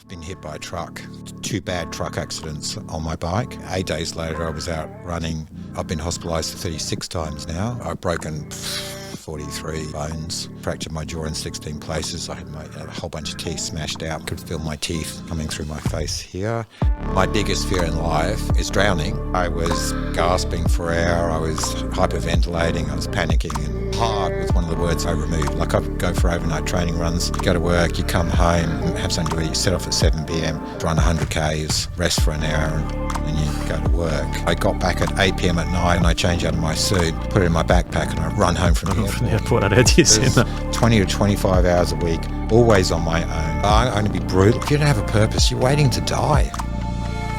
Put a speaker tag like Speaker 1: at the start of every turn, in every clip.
Speaker 1: been hit by a truck, 2 bad truck accidents on my bike. 8 days later, I was out running. I've been hospitalised 36 times now. I've broken 43 bones, fractured my jaw in 16 places. I had a whole bunch of teeth smashed out. Could feel my teeth coming through my face here. My biggest fear in life is drowning. I was gasping for air. I was hyperventilating. I was panicking, and hard was one of the words I removed. Like, I go for overnight training runs, go to work, you come home, have something to eat, you set off at 7 p.m, run 100 Ks, rest for an hour, and you go to work. I got back at 8 p.m. at night and I changed out of my suit, put it in my backpack, and I run home from the airport.
Speaker 2: I read you saying that.
Speaker 1: 20 to 25 hours a week, always on my own. I'm going to be brutal. If you don't have a purpose, you're waiting to die.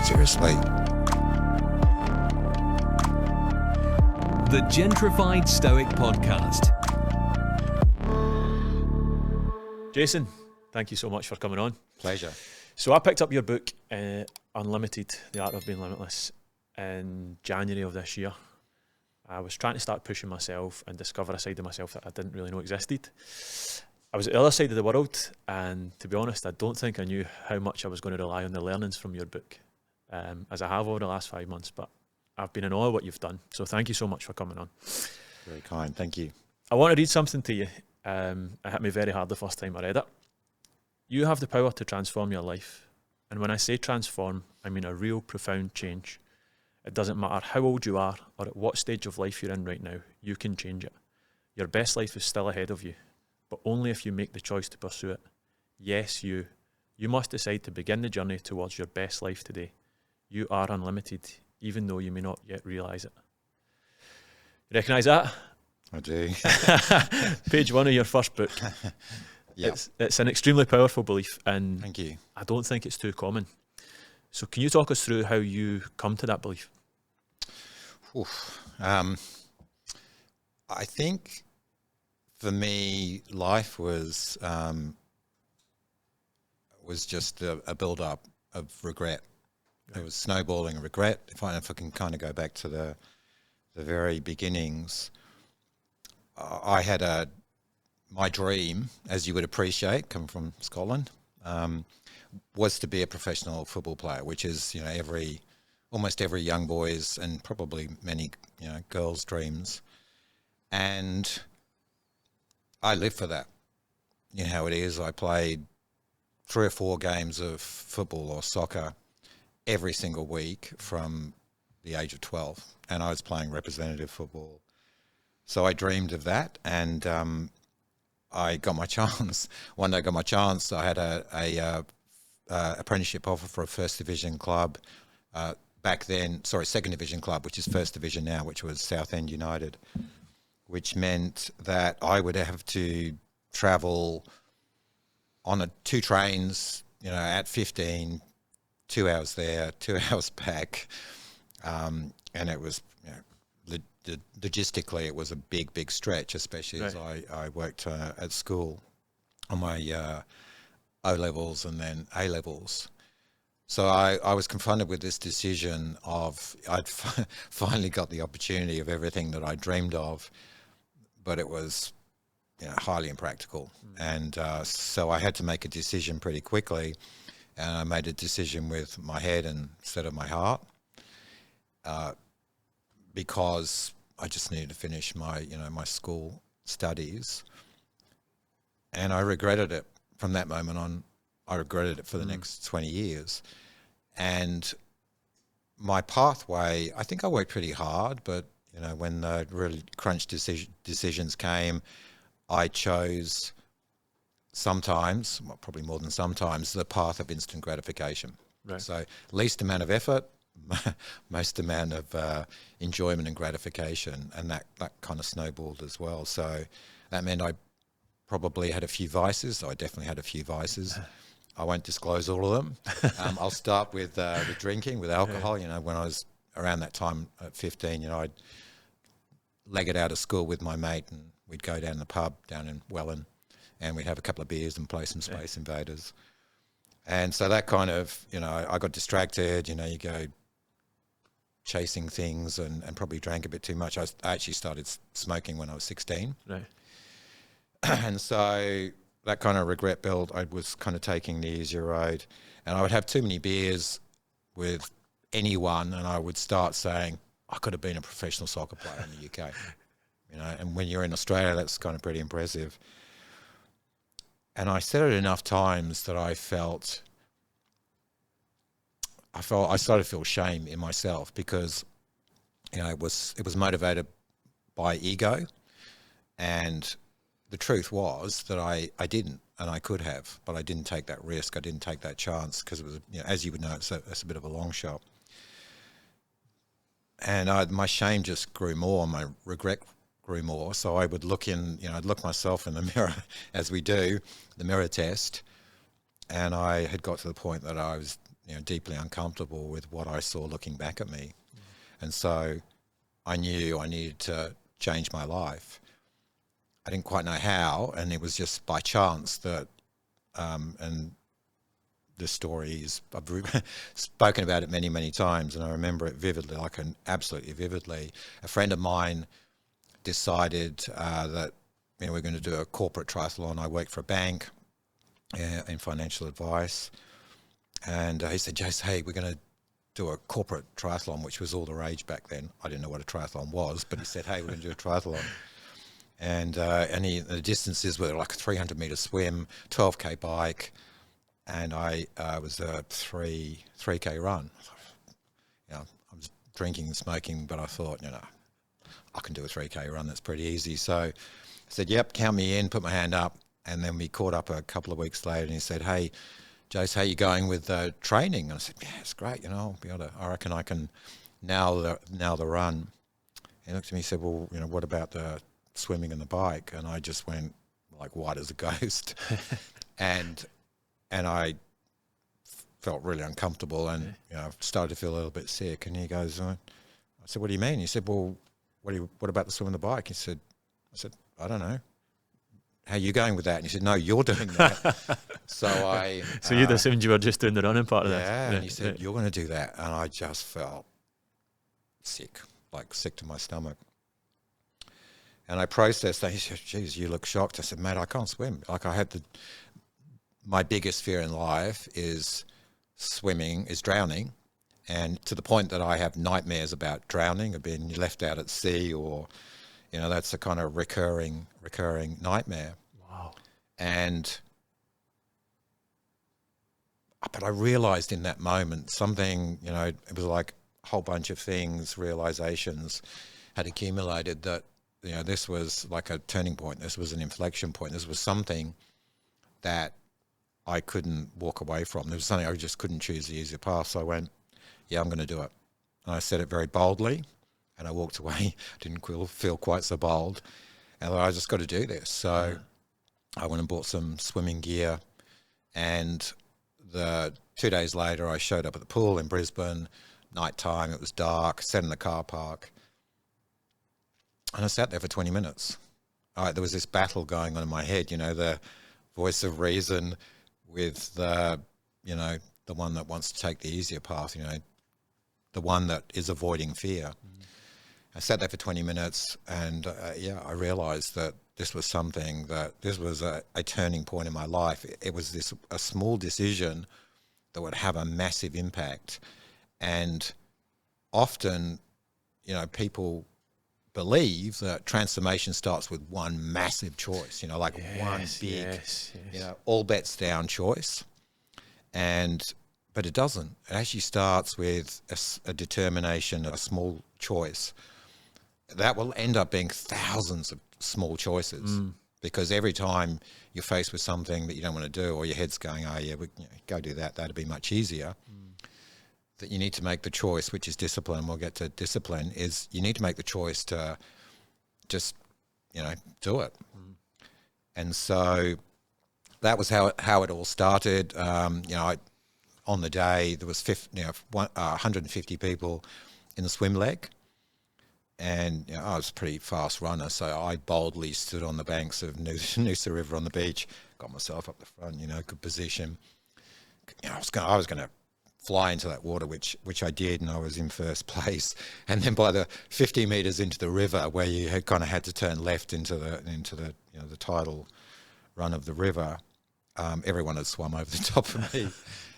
Speaker 1: Seriously.
Speaker 3: The Gentrified Stoic Podcast.
Speaker 2: Jason, thank you so much for coming on.
Speaker 1: Pleasure.
Speaker 2: So I picked up your book, Unlimited, The Art of Being Limitless, in January of this year. I was trying to start pushing myself and discover a side of myself that I didn't really know existed. I was at the other side of the world, and to be honest, I don't think I knew how much I was going to rely on the learnings from your book, as I have over the last 5 months, but I've been in awe of what you've done. So thank you so much for coming on.
Speaker 1: Very kind, thank you.
Speaker 2: I want to read something to you. It hit me very hard the first time I read it. You have the power to transform your life. And when I say transform, I mean a real profound change. It doesn't matter how old you are or at what stage of life you're in right now, you can change it. Your best life is still ahead of you, but only if you make the choice to pursue it. Yes, you. You must decide to begin the journey towards your best life today. You are unlimited, even though you may not yet realise it. You recognise that?
Speaker 1: I do.
Speaker 2: Page 1 of your first book.
Speaker 1: Yeah.
Speaker 2: It's an extremely powerful belief, and
Speaker 1: Thank you.
Speaker 2: I don't think it's too common. So can you talk us through how you come to that belief?
Speaker 1: I think for me, life was just a build-up of regret. It was snowballing of regret. If I can kind of go back to the very beginnings, I had my dream, as you would appreciate, coming from Scotland, was to be a professional football player, which is, almost every young boy's and probably many, girls' dreams. And I lived for that. You know how it is. I played 3 or 4 games of football or soccer every single week from the age of 12, and I was playing representative football. So I dreamed of that, and I got my chance. One day I got my chance. I had a apprenticeship offer for a first division club back then. Sorry, second division club, which is first division now, which was Southend United, which meant that I would have to travel on 2 trains, at 15, 2 hours there, 2 hours back, and it was, logistically, it was a big stretch, especially as I worked at school on my O-levels and then A-levels. So I was confronted with this decision of I'd finally got the opportunity of everything that I dreamed of, but it was highly impractical. And so I had to make a decision pretty quickly, and I made a decision with my head instead of my heart, because I just needed to finish my my school studies, and I regretted it from that moment on. I regretted it for the next 20 years. And my pathway, I think I worked pretty hard, but when the really crunch decisions came, I chose sometimes, probably more than sometimes, the path of instant gratification. Right. So least amount of effort, most amount of enjoyment and gratification, and that kind of snowballed as well. So that meant I probably had a few vices. I definitely had a few vices. I won't disclose all of them. I'll start with drinking, with alcohol. When I was around that time at 15, I'd leg it out of school with my mate, and we'd go down the pub down in Welland, and we'd have a couple of beers and play some Space Invaders. And so that kind of, I got distracted. You go chasing things and probably drank a bit too much. I actually started smoking when I was 16. Right. And so that kind of regret built. I was kind of taking the easier road, and I would have too many beers with anyone, and I would start saying, I could have been a professional soccer player in the UK. And when you're in Australia, that's kind of pretty impressive. And I said it enough times that I started to feel shame in myself, because it was motivated by ego, and the truth was that I didn't, and I could have, but I didn't take that risk. I didn't take that chance, because it was, as you would know, it's a bit of a long shot. And my shame just grew more, my regret grew more. So I would I'd look myself in the mirror, as we do, the mirror test, and I had got to the point that I was deeply uncomfortable with what I saw looking back at me. And so I knew I needed to change my life. I didn't quite know how, and it was just by chance that, and the story is, I've spoken about it many, many times, and I remember it vividly, absolutely vividly. A friend of mine decided that we're going to do a corporate triathlon. I worked for a bank in financial advice, and he said, Jace, hey, we're going to do a corporate triathlon, which was all the rage back then. I didn't know what a triathlon was, but he said, hey, we're going to do a triathlon. And the distances were like a 300-meter swim, 12K bike, and I was a 3K run. I was drinking and smoking, but I thought, I can do a 3K run. That's pretty easy. So I said, yep, count me in, put my hand up. And then we caught up a couple of weeks later, and he said, hey, Jace, how are you going with training? And I said, yeah, it's great. I'll be able to, I reckon I can nail the run. He looked at me and said, well, what about the swimming and the bike? And I just went like white as a ghost. and I felt really uncomfortable, and started to feel a little bit sick. And he goes, I said, what do you mean? He said, well, what about the swim and the bike? I said, I don't know. How are you going with that? And he said, no, you're doing that. So
Speaker 2: you'd assumed you were just doing the running part of that.
Speaker 1: Yeah, and he said, you're going to do that. And I just felt sick to my stomach. And I processed that. He said, geez, you look shocked. I said, mate, I can't swim. My biggest fear in life is drowning. And to the point that I have nightmares about drowning, of being left out at sea, or, that's a kind of recurring nightmare.
Speaker 2: Wow.
Speaker 1: But I realized in that moment something, it was like a whole bunch of things, realizations had accumulated that, this was like a turning point. This was an inflection point. This was something that I couldn't walk away from. There was something I just couldn't choose the easier path. So I went, yeah, I'm going to do it. And I said it very boldly, and I walked away. Didn't feel quite so bold. And I just got to do this. So I went and bought some swimming gear, and 2 days later I showed up at the pool in Brisbane, nighttime, it was dark, sat in the car park, and I sat there for 20 minutes. There was this battle going on in my head, the voice of reason with the one that wants to take the easier path, the one that is avoiding fear. I sat there for 20 minutes, and I realized that this was a turning point in my life. It was a small decision that would have a massive impact. And often, people believe that transformation starts with one massive choice, one big, all bets down choice. But it doesn't. It actually starts with a determination, a small choice that will end up being thousands of small choices. Because every time you're faced with something that you don't want to do, or your head's going, go do that, that'd be much easier, that you need to make the choice, which is discipline. We'll get to discipline. Is you need to make the choice to just, do it. And so that was how it all started. On the day there was 150 people in the swim leg, and I was a pretty fast runner, so I boldly stood on the banks of Noosa River on the beach, got myself up the front, good position. I was going to fly into that water, which I did, and I was in first place. And then by the 50 meters into the river, where you had kind of had to turn left into the tidal run of the river, everyone had swum over the top of me,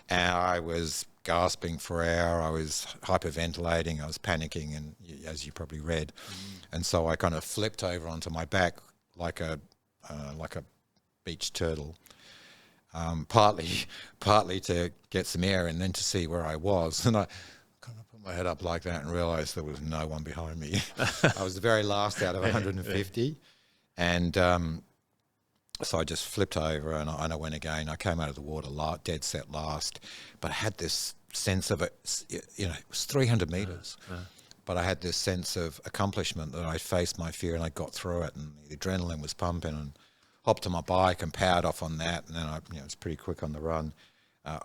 Speaker 1: and I was gasping for air. I was hyperventilating. I was panicking, and as you probably read, and so I kind of flipped over onto my back like a beach turtle, partly to get some air and then to see where I was. And I kind of put my head up like that and realised there was no one behind me. I was the very last out of 150, and so I just flipped over and I went again. I came out of the water dead set last, but I had this sense of it. You know, it was 300 metres. But I had this sense of accomplishment that I faced my fear and I got through it, and the adrenaline was pumping, and hopped on my bike and powered off on that, and then it was pretty quick on the run.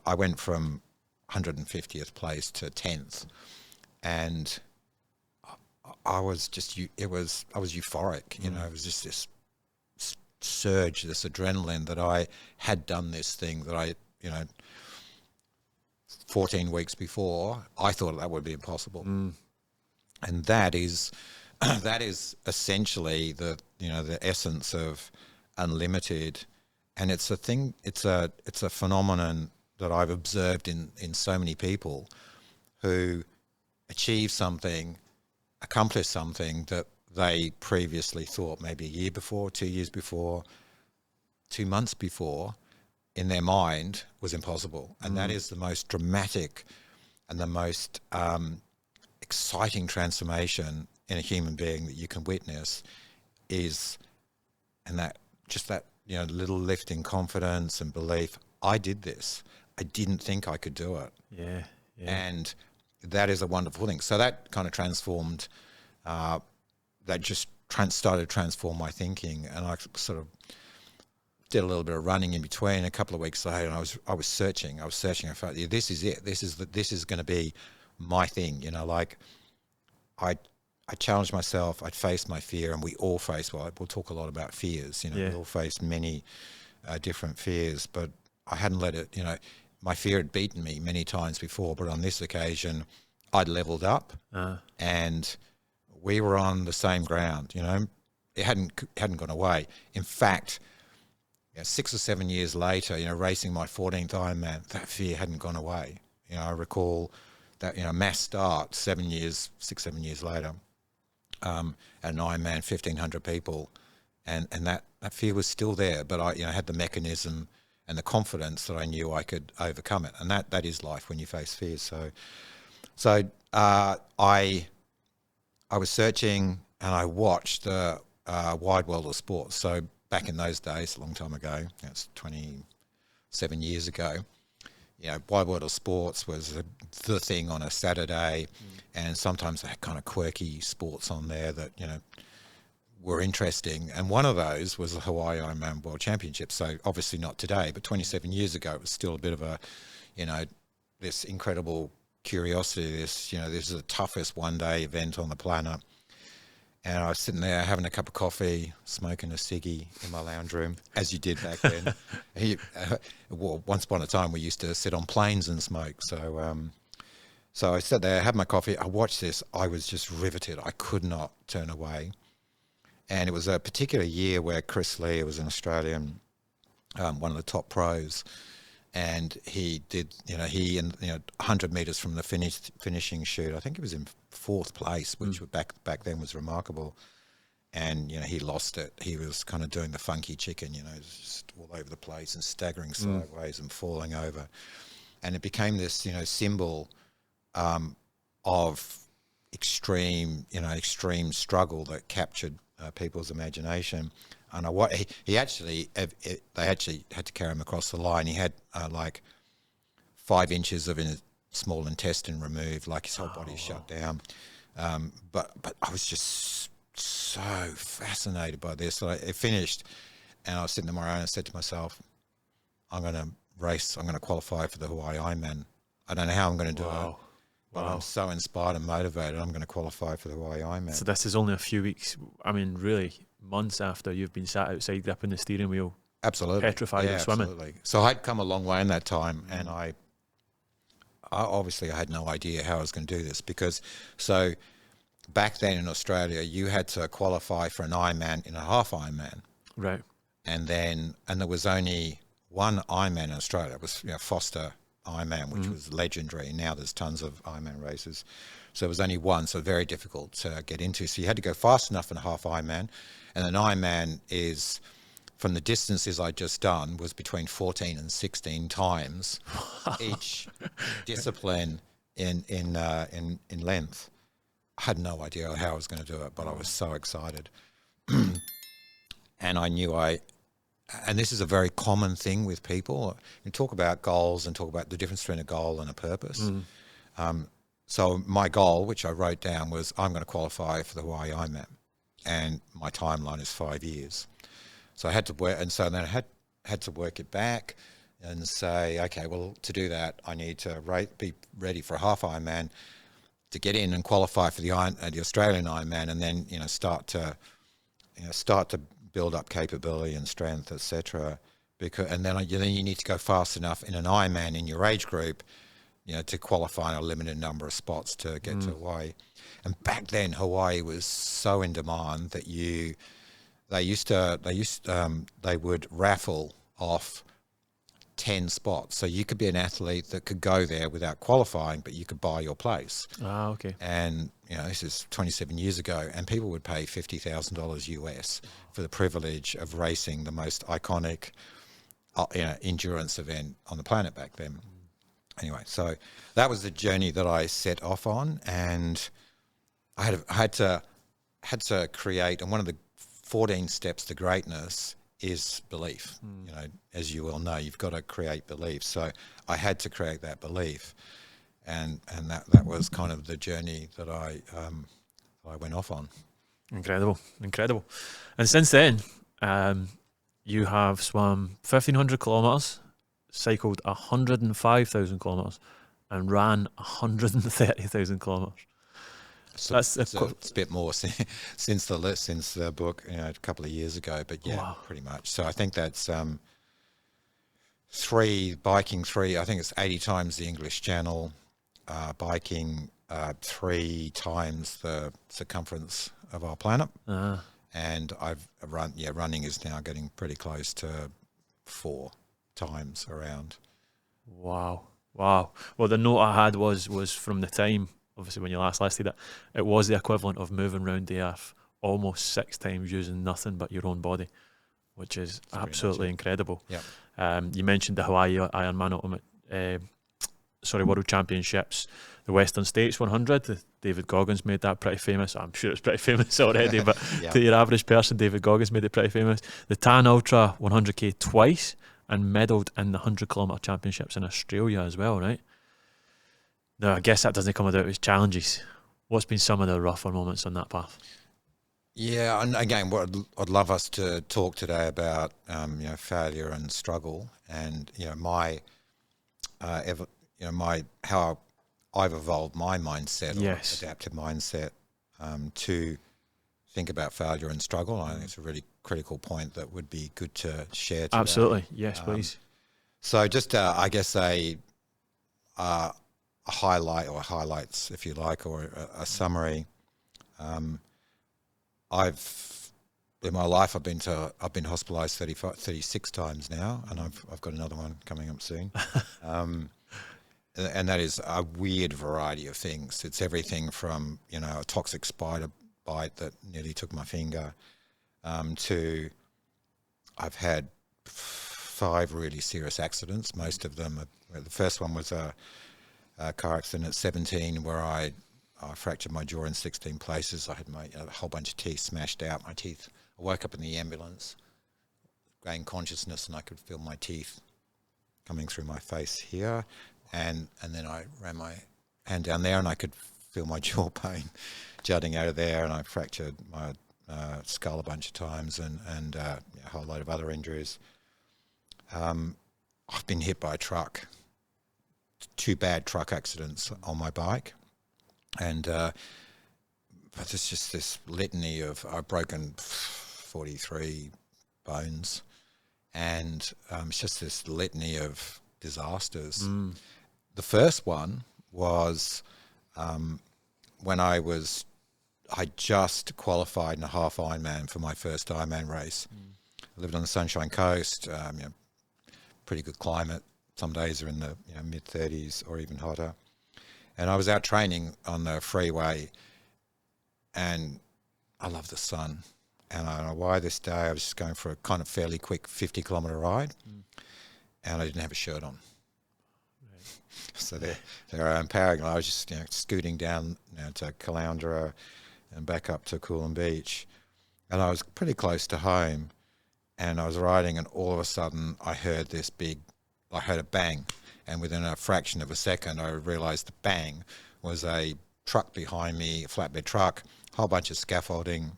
Speaker 1: I went from 150th place to 10th, and I was euphoric. You know, it was just this surge, this adrenaline that I had done this thing that I, 14 weeks before, I thought that would be impossible. And that is essentially the essence of unlimited, and it's a thing. It's a phenomenon that I've observed in so many people who achieve something, accomplish something that they previously thought maybe a year before, 2 years before, 2 months before, in their mind was impossible. And that is the most dramatic and the most exciting transformation in a human being that you can witness that little lift in confidence and belief. I did this. I didn't think I could do it.
Speaker 2: Yeah.
Speaker 1: And that is a wonderful thing. So that kind of transformed, started to transform my thinking, and I sort of did a little bit of running in between. A couple of weeks later, and I was searching. I felt, this is it. This is going to be my thing. I challenged myself. I'd faced my fear, and we all face. Well, we'll talk a lot about fears. We all face many different fears, but I hadn't let it. My fear had beaten me many times before, but on this occasion, I'd leveled up, and we were on the same ground. It hadn't gone away. In fact, 6 or 7 years later, racing my 14th Ironman, that fear hadn't gone away. I recall that mass start 6-7 years later, at an Ironman, 1,500 people, and that fear was still there, but I had the mechanism and the confidence that I knew I could overcome it, and that is life when you face fears. So I was searching, and I watched the wide world of sports. So back in those days, a long time ago, that's 27 years ago, wide world of sports was the thing on a Saturday, and sometimes they had kind of quirky sports on there that were interesting. And one of those was the Hawaii Ironman World Championships. So obviously not today, but 27 years ago, it was still a bit of a, this incredible curiosity. This is the toughest one-day event on the planet. And I was sitting there having a cup of coffee, smoking a ciggy in my lounge room, as you did back then. Once upon a time, we used to sit on planes and smoke. So I sat there, had my coffee. I watched this. I was just riveted. I could not turn away. And it was a particular year where Chris Lee was an Australian, one of the top pros. And he did, 100 metres from the finishing chute. I think he was in 4th place, which back then was remarkable. And, he lost it. He was kind of doing the funky chicken, just all over the place and staggering sideways and falling over. And it became this, symbol of extreme struggle that captured people's imagination. And they actually had to carry him across the line. He had 5 inches of his small intestine removed, like his whole body shut down. But I was just so fascinated by this. So it finished, and I was sitting on my own and I said to myself, I'm going to race. I'm going to qualify for the Hawaii Ironman. I don't know how I'm going to do it, but I'm so inspired and motivated. I'm going to qualify for the Hawaii Ironman.
Speaker 2: So this is only a few weeks, really months after you've been sat outside gripping the steering wheel.
Speaker 1: Absolutely.
Speaker 2: Petrified of swimming.
Speaker 1: Absolutely. So I'd come a long way in that time, and I obviously I had no idea how I was going to do this, because so back then in Australia you had to qualify for an Ironman in a half Ironman.
Speaker 2: Right.
Speaker 1: and there was only one Ironman in Australia. It was Foster Ironman, which was legendary. Now there's tons of Ironman races. So it was only one, so very difficult to get into. So you had to go fast enough in a half Ironman. And an Ironman is, from the distances I just done, was between 14 and 16 times each discipline in length. I had no idea how I was going to do it, but I was so excited. And I knew and this is a very common thing with people. You talk about goals and talk about the difference between a goal and a purpose. So my goal, which I wrote down, was I'm going to qualify for the Hawaii Ironman, and my timeline is 5 years. So I had to work, and so then I had to work it back and say, okay, well, to do that, I need to be ready for a half Ironman to get in and qualify for the Australian Ironman, and then start to build up capability and strength, etc. And then you need to go fast enough in an Ironman in your age group, to qualify in a limited number of spots to get to Hawaii. And back then, Hawaii was so in demand that they would raffle off 10 spots. So you could be an athlete that could go there without qualifying, but you could buy your place.
Speaker 2: Ah, okay.
Speaker 1: And, this is 27 years ago, and people would pay $50,000 US for the privilege of racing the most iconic endurance event on the planet back then. Anyway, so that was the journey that I set off on, and I had to create, and one of the 14 steps to greatness is belief. As you well know, you've got to create belief. So I had to create that belief, and that was kind of the journey that I went off on.
Speaker 2: Incredible. And since then, you have swum 1,500 kilometres, cycled 105,000 kilometres, and ran 130,000 kilometres.
Speaker 1: So it's a bit more since the book, a couple of years ago, but yeah, pretty much. So I think that's biking 80 times the English Channel, biking 3 times the circumference of our planet, and running is now getting pretty close to 4 times around.
Speaker 2: Wow. Well, the note I had was from the time, obviously, when you last listed it was the equivalent of moving around the earth almost 6 times using nothing but your own body, which is absolutely incredible.
Speaker 1: Yeah.
Speaker 2: You mentioned the Hawaii Ironman World Championships, the Western States 100. David Goggins made that pretty famous. I'm sure it's pretty famous already, but to your average person, David Goggins made it pretty famous. The Tan Ultra 100k twice, and medalled in the 100-kilometre championships in Australia as well, right? Now, I guess that doesn't come without its challenges. What's been some of the rougher moments on that path?
Speaker 1: Yeah, and again, what I'd love us to talk today about, failure and struggle, and how I've evolved my mindset, or adaptive mindset, to think about failure and struggle. I think it's a really critical point that would be good to share today.
Speaker 2: Absolutely, yes, please. So
Speaker 1: just, I guess a highlight, or highlights, if you like, or a summary. In my life, I've been hospitalised 36 times now, and I've got another one coming up soon. And that is a weird variety of things. It's everything from a toxic spider bite that nearly took my finger, to I've had 5 really serious accidents. Most of them the first one was a car accident at 17 where I fractured my jaw in 16 places. I had a whole bunch of teeth smashed out. My teeth. I woke up in the ambulance, gained consciousness, and I could feel my teeth coming through my face here, and then I ran my hand down there, and I could feel my jaw pain jutting out of there, and I fractured my skull a bunch of times, and a whole load of other injuries. I've been hit by a truck, 2 bad truck accidents on my bike, and but there's just this litany of I've broken 43 bones, and it's just this litany of disasters. The first one was when I just qualified in a half Ironman for my first Ironman race. I lived on the Sunshine Coast, pretty good climate. Some days are in the mid-30s or even hotter. And I was out training on the freeway, and I love the sun. And I don't know why this day I was just going for a kind of fairly quick 50-kilometre ride, and I didn't have a shirt on. Right. So there I'm powering. I was just scooting down to Caloundra and back up to Coolum Beach, and I was pretty close to home, and I was riding, and all of a sudden I heard a bang, and within a fraction of a second I realised the bang was a truck behind me, a flatbed truck, a whole bunch of scaffolding,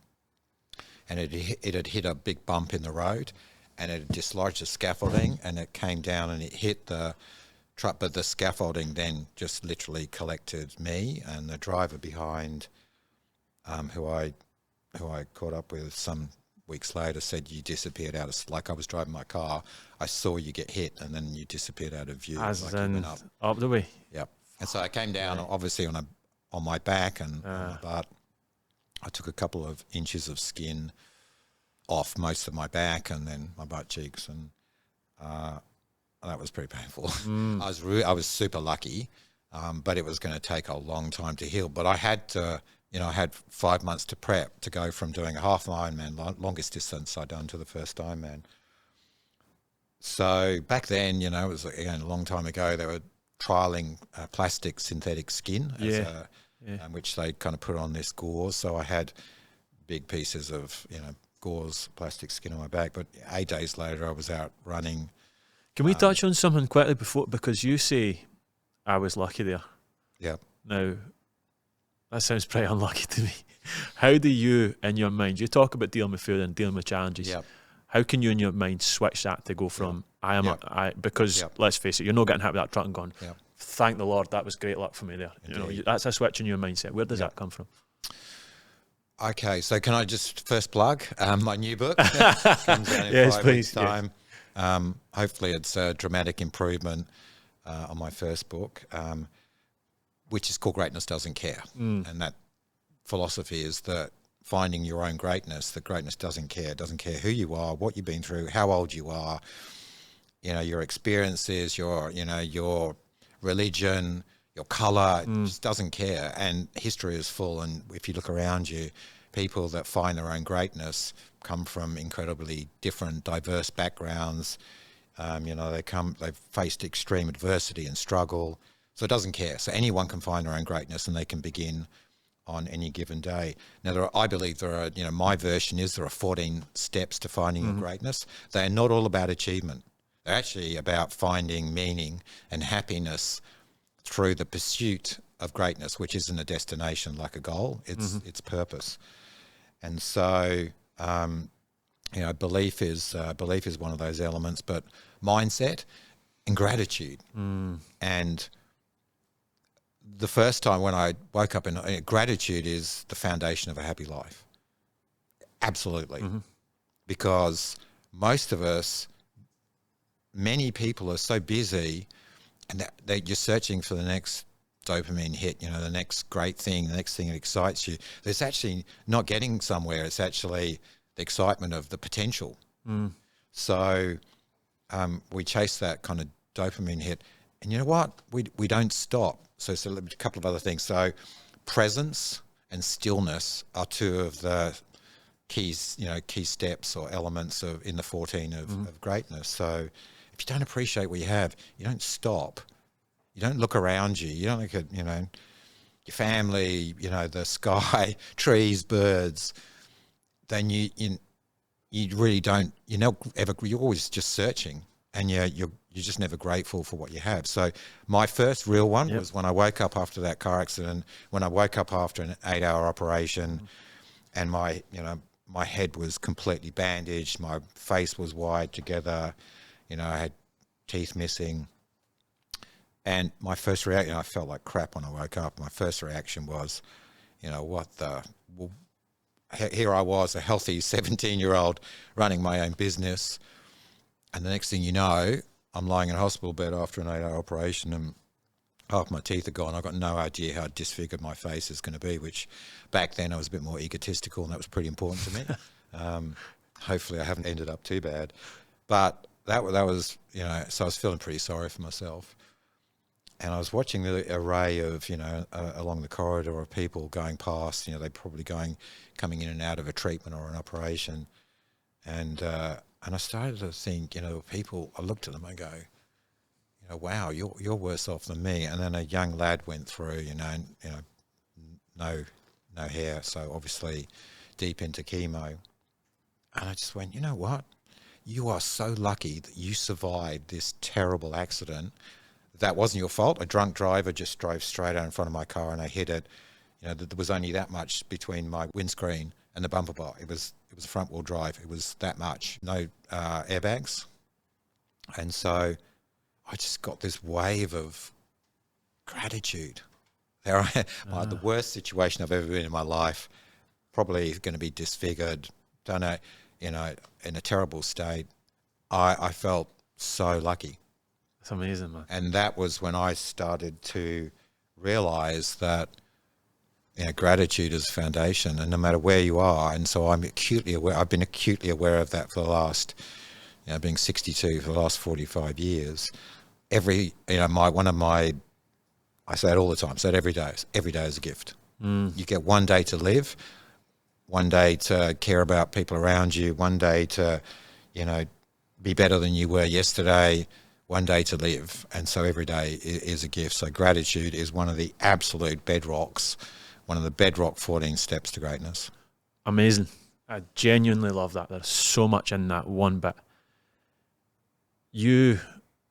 Speaker 1: and it had hit a big bump in the road, and it had dislodged the scaffolding, and it came down and it hit the truck, but the scaffolding then just literally collected me and the driver behind, who I caught up with some weeks later, said you disappeared out of, like I was driving my car, I saw you get hit and then you disappeared out of view.
Speaker 2: As
Speaker 1: like
Speaker 2: in
Speaker 1: you went
Speaker 2: up the way.
Speaker 1: Yep. And so I came down obviously on my back and on my butt. I took a couple of inches of skin off most of my back and then my butt cheeks, and that was pretty painful. I was super lucky, but it was going to take a long time to heal. But I had to, I had 5 months to prep to go from doing a half Ironman, longest distance I'd done, to the first Ironman. So back then, it was again a long time ago. They were trialing plastic synthetic skin, which they kind of put on this gauze. So I had big pieces of gauze plastic skin on my back. But 8 days later, I was out running.
Speaker 2: Can we touch on something quickly before, because you say I was lucky there.
Speaker 1: Yeah.
Speaker 2: Now, that sounds pretty unlucky to me. How do you, in your mind, you talk about dealing with fear and dealing with challenges.
Speaker 1: Yep.
Speaker 2: How can you, in your mind, switch that to go from because let's face it, you're not getting hit with that truck and going, thank the Lord, that was great luck for me there.
Speaker 1: Indeed.
Speaker 2: That's a switch in your mindset. Where does that come from?
Speaker 1: Okay, so can I just first plug my new book? Comes out in 5 weeks' time. Hopefully it's a dramatic improvement on my first book, which is called Greatness Doesn't Care. And that philosophy is that finding your own greatness, that greatness doesn't care who you are, what you've been through, how old you are, your experiences, your religion, your colour, it just doesn't care. And history is full, and if you look around you, people that find their own greatness come from incredibly different, diverse backgrounds. They've faced extreme adversity and struggle, so it doesn't care. So anyone can find their own greatness, and they can begin on any given day. Now, I believe there are, my version is there are 14 steps to finding your greatness. They are not all about achievement. They're actually about finding meaning and happiness through the pursuit of greatness, which isn't a destination like a goal. It's purpose. And so, belief is one of those elements, but mindset and gratitude. And the first time when I woke up gratitude is the foundation of a happy life. Absolutely. Because most of us, many people are so busy and they're just searching for the next dopamine hit, the next great thing, the next thing that excites you. It's actually not getting somewhere. It's actually the excitement of the potential. So we chase that kind of dopamine hit. And you know what? We don't stop. So a couple of other things. So presence and stillness are two of the key steps or elements in the 14 of greatness. So if you don't appreciate what you have, you don't stop. You don't look around you. You don't look at, your family, the sky, trees, birds. Then you really don't, you're always just searching, and you're just never grateful for what you have. So my first real one was when I woke up after that car accident, when I woke up after an 8-hour operation, and my head was completely bandaged, my face was wired together, I had teeth missing. And my first reaction, I felt like crap when I woke up. My first reaction was, here I was, a healthy 17-year-old running my own business. And the next thing you know, I'm lying in a hospital bed after an 8-hour operation, and half my teeth are gone. I've got no idea how disfigured my face is going to be, which back then I was a bit more egotistical, and that was pretty important to me. hopefully I haven't ended up too bad. But that was, you know, so I was feeling pretty sorry for myself. And I was watching the array of, you know, along the corridor of people going past, you know, they're probably coming in and out of a treatment or an operation. And I started to think, you know, people, I looked at them and go, you know, wow, you're worse off than me. And then a young lad went through, you know, no hair, so obviously deep into chemo. And I just went, you know what? You are so lucky that you survived this terrible accident. That wasn't your fault. A drunk driver just drove straight out in front of my car and I hit it. You know, there was only that much between my windscreen and the bumper bar. It was front wheel drive. It was that much. No airbags. And so I just got this wave of gratitude. The worst situation I've ever been in my life, probably going to be disfigured, done it, you know, in a terrible state. I felt so lucky.
Speaker 2: It's amazing, man.
Speaker 1: And that was when I started to realize that, you know, gratitude is a foundation, and no matter where you are. And so I'm acutely aware. I've been acutely aware of that for the last, you know, being 62 for the last 45 years. I say it all the time. I say it every day. Every day is a gift. You get one day to live, one day to care about people around you, one day to, you know, be better than you were yesterday, one day to live. And so every day is a gift. So gratitude is one of the absolute bedrocks, one of the bedrock 14 steps to greatness.
Speaker 2: Amazing. I genuinely love that. There's so much in that one bit.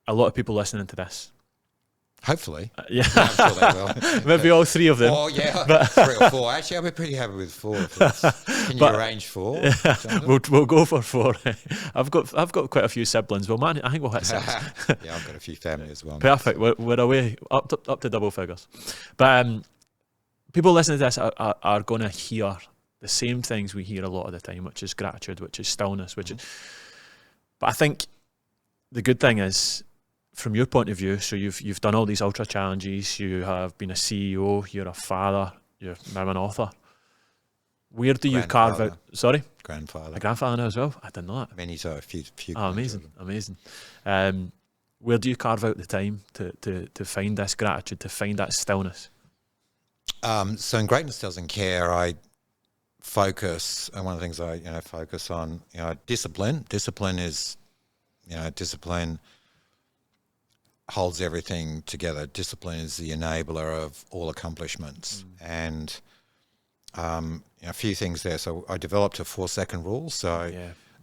Speaker 2: A lot of people listening to this.
Speaker 1: Hopefully.
Speaker 2: Yeah.
Speaker 1: I'm sure they will.
Speaker 2: Maybe all three of them.
Speaker 1: Oh, yeah. 3 or 4. Actually, I'll be pretty happy with 4. Can you arrange 4?
Speaker 2: Yeah, we'll go for 4. I've got quite a few siblings. Well, man, I think we'll hit 6.
Speaker 1: Yeah, I've got a few family as well.
Speaker 2: Perfect. We're away up to double figures. But people listening to this are going to hear the same things we hear a lot of the time, which is gratitude, which is stillness, which is. But I think the good thing is, from your point of view, so you've done all these ultra challenges, you have been a CEO, you're a father, you're now an author. Where do you carve out? Sorry,
Speaker 1: grandfather.
Speaker 2: A grandfather now as well. I didn't know that.
Speaker 1: Many, so a few.
Speaker 2: Oh, amazing. Where do you carve out the time to find this gratitude, to find that stillness?
Speaker 1: So in Greatness Doesn't Care, I focus, and one of the things I focus on, discipline. Discipline is, discipline holds everything together. Discipline is the enabler of all accomplishments. And a few things there. So I developed a 4-second rule. So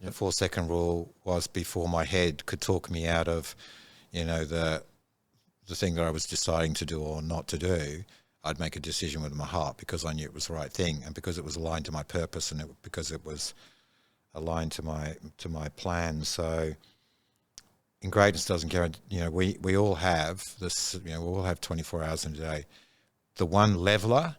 Speaker 1: the 4-second rule was before my head could talk me out of, the thing that I was deciding to do or not to do, I'd make a decision with my heart because I knew it was the right thing and because it was aligned to my purpose and because it was aligned to my plan. So in Greatness Doesn't Care, we all have this, we all have 24 hours in a day. The one leveler,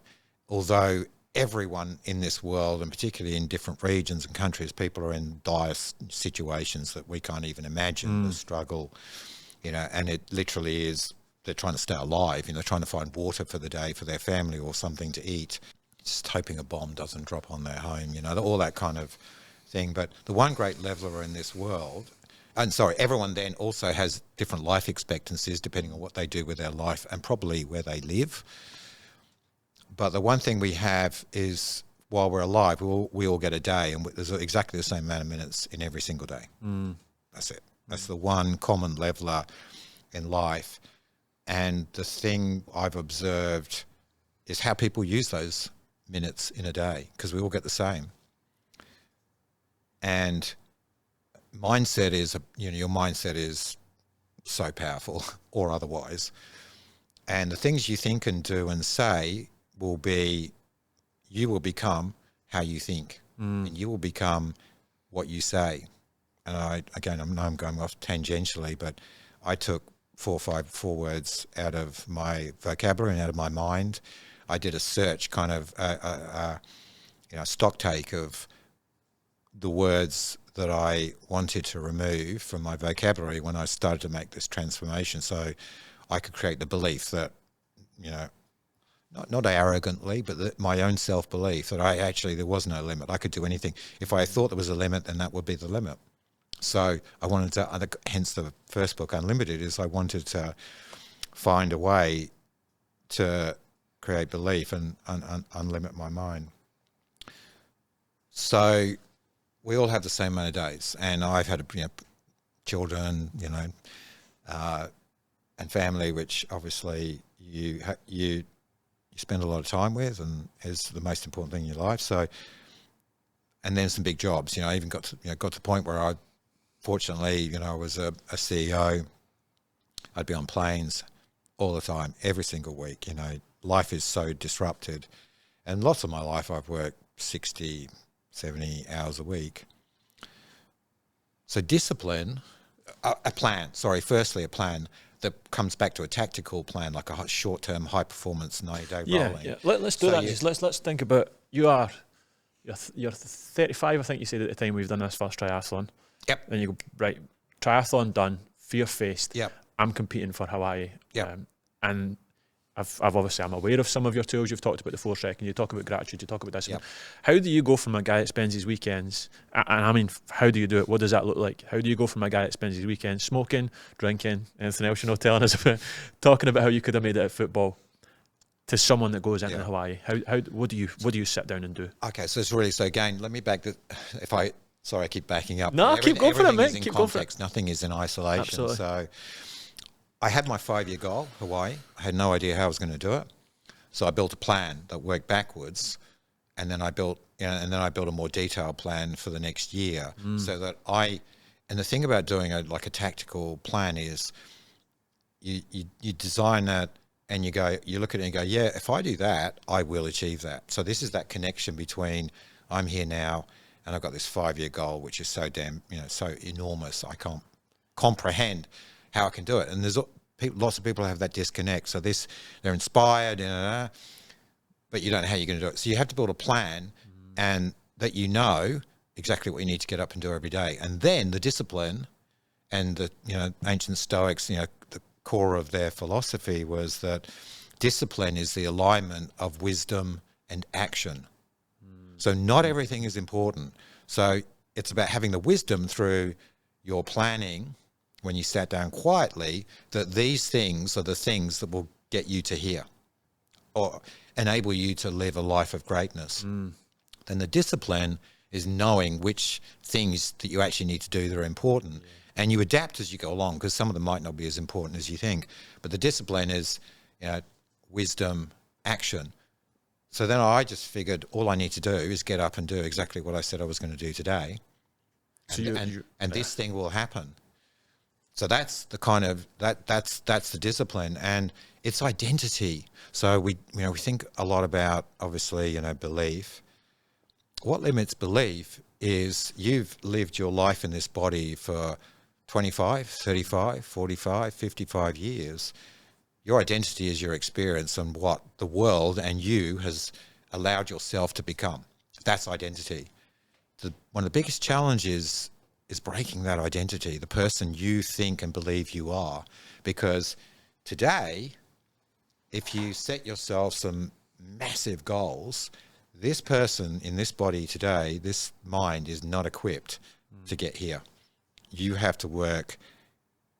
Speaker 1: although everyone in this world, and particularly in different regions and countries, people are in dire situations that we can't even imagine, the struggle, and it literally is, they're trying to stay alive, trying to find water for the day for their family or something to eat, just hoping a bomb doesn't drop on their home, all that kind of thing. But the one great leveler in this world, everyone then also has different life expectancies depending on what they do with their life and probably where they live. But the one thing we have is, while we're alive, we all get a day, and there's exactly the same amount of minutes in every single day. That's it. That's the one common leveler in life. And the thing I've observed is how people use those minutes in a day, because we all get the same. And mindset is, your mindset is so powerful, or otherwise. And the things you think and do and say you will become how you think, and you will become what you say. And I know I'm going off tangentially, but I took 4 words out of my vocabulary and out of my mind. I did a search, kind of stock take of the words that I wanted to remove from my vocabulary when I started to make this transformation, so I could create the belief that, not arrogantly, but my own self-belief that there was no limit. I could do anything. If I thought there was a limit, then that would be the limit. So I wanted to, hence the first book, Unlimited, is I wanted to find a way to create belief and unlimit my mind. So we all have the same amount of days, and I've had children, and family, which obviously you spend a lot of time with, and is the most important thing in your life. So, and then some big jobs. I even got to the point where I, fortunately, I was a CEO. I'd be on planes all the time, every single week. Life is so disrupted, and lots of my life I've worked 60, 70 hours a week. So discipline, a plan that comes back to a tactical plan, like a short-term, high-performance 90-day rolling.
Speaker 2: Yeah. Let's do that. Let's think about, you're 35, I think you said at the time we've done this first triathlon.
Speaker 1: Yep.
Speaker 2: And you go, right, triathlon done, fear-faced.
Speaker 1: Yep.
Speaker 2: I'm competing for Hawaii.
Speaker 1: Yep.
Speaker 2: And I'm aware of some of your tools. You've talked about the 4 second, you talk about gratitude, you talk about discipline.
Speaker 1: Yep.
Speaker 2: How do you go from a guy that spends his weekends, and I mean, how do you do it? What does that look like? How do you go from a guy that spends his weekends smoking, drinking, anything else you're not telling us about, talking about how you could have made it at football, to someone that goes into Hawaii? What do you sit down and do?
Speaker 1: Okay, so it's really, again, let me back sorry, I keep backing up.
Speaker 2: No, keep going for it, mate.
Speaker 1: Keep going for it. Nothing is in isolation.
Speaker 2: Absolutely.
Speaker 1: So I had my 5-year goal, Hawaii. I had no idea how I was going to do it. So I built a plan that worked backwards, and then I built a more detailed plan for the next year. So that and the thing about doing a tactical plan is you design that, and you look at it and go, yeah, if I do that, I will achieve that. So this is that connection between I'm here now, and I've got this 5-year goal, which is so so enormous. I can't comprehend how I can do it. And there's lots of people have that disconnect. So they're inspired, but you don't know how you're going to do it. So you have to build a plan, and that exactly what you need to get up and do every day. And then the discipline, and the ancient Stoics, the core of their philosophy was that discipline is the alignment of wisdom and action. So not everything is important. So it's about having the wisdom through your planning, when you sat down quietly, that these things are the things that will get you to here, or enable you to live a life of greatness. Then the discipline is knowing which things that you actually need to do that are important. And you adapt as you go along, because some of them might not be as important as you think. But the discipline is, wisdom, action. So then I just figured all I need to do is get up and do exactly what I said I was going to do today. And this thing will happen. So that's the kind of that's the discipline, and it's identity. So we think a lot about, obviously, belief. What limits belief is you've lived your life in this body for 25, 35, 45, 55 years. Your identity is your experience and what the world and you has allowed yourself to become. That's identity. One of the biggest challenges is breaking that identity, the person you think and believe you are. Because today, if you set yourself some massive goals, this person in this body today, this mind, is not equipped to get here. You have to work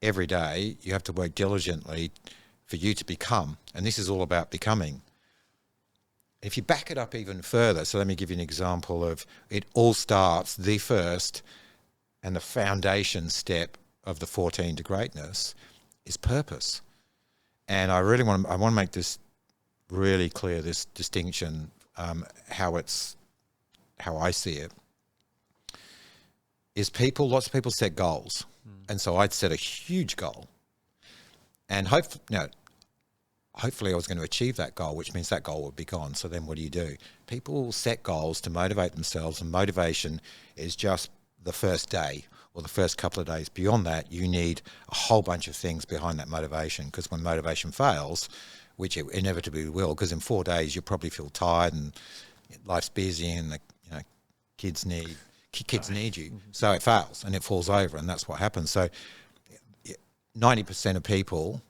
Speaker 1: every day. You have to work diligently for you to become. And this is all about becoming. If you back it up even further, so let me give you an example of it all starts, the first and the foundation step of the 14 to greatness is purpose. And I want to make this really clear, this distinction, how I see it, is lots of people set goals. And so I'd set a huge goal. And hopefully I was going to achieve that goal, which means that goal would be gone. So then what do? People set goals to motivate themselves, and motivation is just the first day or the first couple of days. Beyond that, you need a whole bunch of things behind that motivation, because when motivation fails, which it inevitably will, because in 4 days you'll probably feel tired and life's busy and kids need you. So it fails and it falls over, and that's what happens. So 90% of people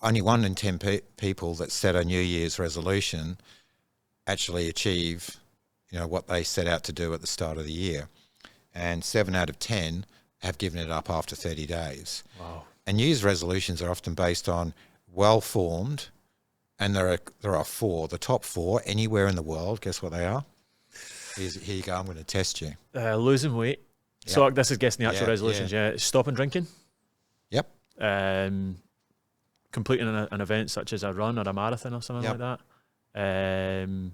Speaker 1: only 1 in 10 people that set a New Year's resolution actually achieve, what they set out to do at the start of the year. And 7 out of 10 have given it up after 30 days.
Speaker 2: Wow.
Speaker 1: And New Year's resolutions are often based on well-formed, and there are 4. The top 4 anywhere in the world, guess what they are? Here you go, I'm going to test you.
Speaker 2: Losing weight.
Speaker 1: Yep.
Speaker 2: So this is guessing the actual
Speaker 1: Yeah,
Speaker 2: resolutions, yeah. Stopping drinking.
Speaker 1: Yep.
Speaker 2: Completing an event such as a run or a marathon or something
Speaker 1: Yep.
Speaker 2: like that.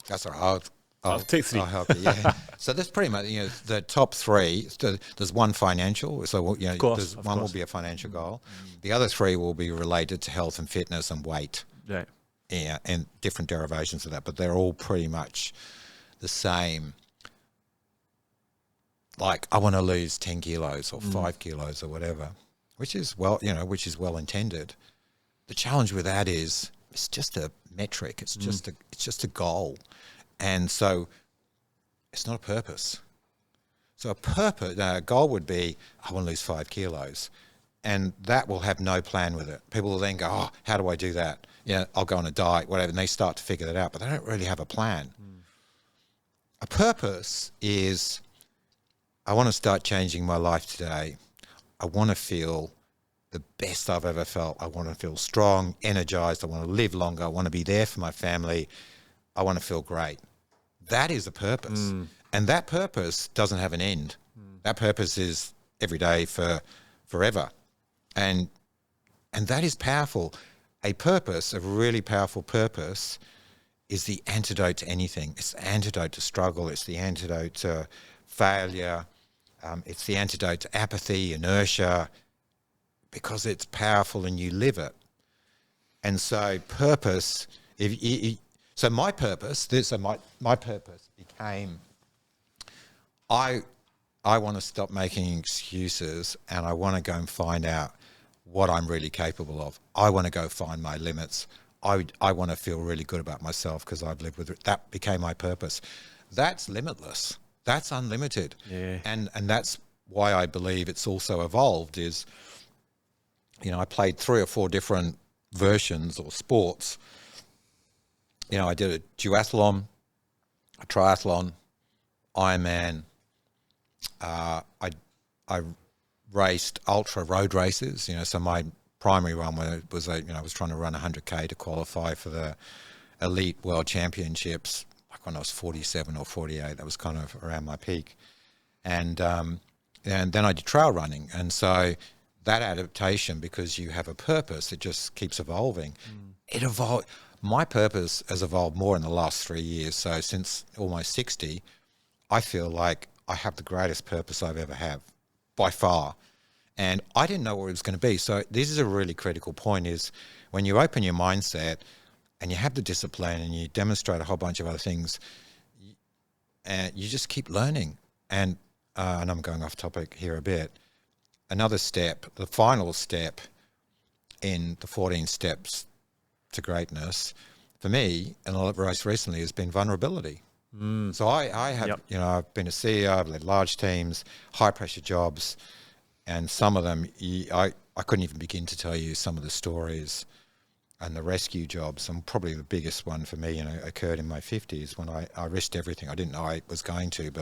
Speaker 1: That's all right.
Speaker 2: I'll take 3.
Speaker 1: I'll help you, yeah. So that's pretty much, the top 3. There's one financial, so
Speaker 2: course,
Speaker 1: there's one will be a financial goal. The other 3 will be related to health and fitness and weight.
Speaker 2: Right.
Speaker 1: Yeah, and different derivations of that, but they're all pretty much the same. Like, I want to lose 10 kilos or 5 kilos or whatever, which is well intended. The challenge with that is it's just a metric. It's just a goal. And so it's not a purpose. So a goal would be, I want to lose 5 kilos. And that will have no plan with it. People will then go, oh, how do I do that? I'll go on a diet, whatever. And they start to figure that out, but they don't really have a plan. A purpose is, I want to start changing my life today. I want to feel the best I've ever felt. I want to feel strong, energized. I want to live longer. I want to be there for my family. I want to feel great. That is a purpose. And that purpose doesn't have an end. That purpose is every day for forever. And that is powerful. A purpose, a really powerful purpose, is the antidote to anything. It's the antidote to struggle. It's the antidote to failure. It's the antidote to apathy, inertia, because it's powerful and you live it. And so purpose, my purpose became, I want to stop making excuses, and I want to go and find out what I'm really capable of. I want to go find my limits. I want to feel really good about myself because I've lived with it. That became my purpose. That's limitless. That's unlimited.
Speaker 2: Yeah.
Speaker 1: And that's why I believe it's also evolved is, I played 3 or 4 different versions or sports. I did a duathlon, a triathlon, Ironman. I raced ultra road races, so my primary one was I was trying to run 100K to qualify for the elite world championships, like when I was 47 or 48. That was kind of around my peak. And then I did trail running. And so that adaptation, because you have a purpose, it just keeps evolving. It evolved. My purpose has evolved more in the last 3 years. So since almost 60, I feel like I have the greatest purpose I've ever had, by far. And I didn't know what it was going to be. So this is a really critical point, is when you open your mindset and you have the discipline and you demonstrate a whole bunch of other things, and you just keep learning. And I'm going off topic here a bit. Another step, the final step in the 14 steps to greatness, for me, and most recently, has been vulnerability. So I have, I've been a CEO, I've led large teams, high pressure jobs, and some of them, I couldn't even begin to tell you some of the stories and the rescue jobs. And probably the biggest one for me, occurred in my 50s when I risked everything. I didn't know I was going to,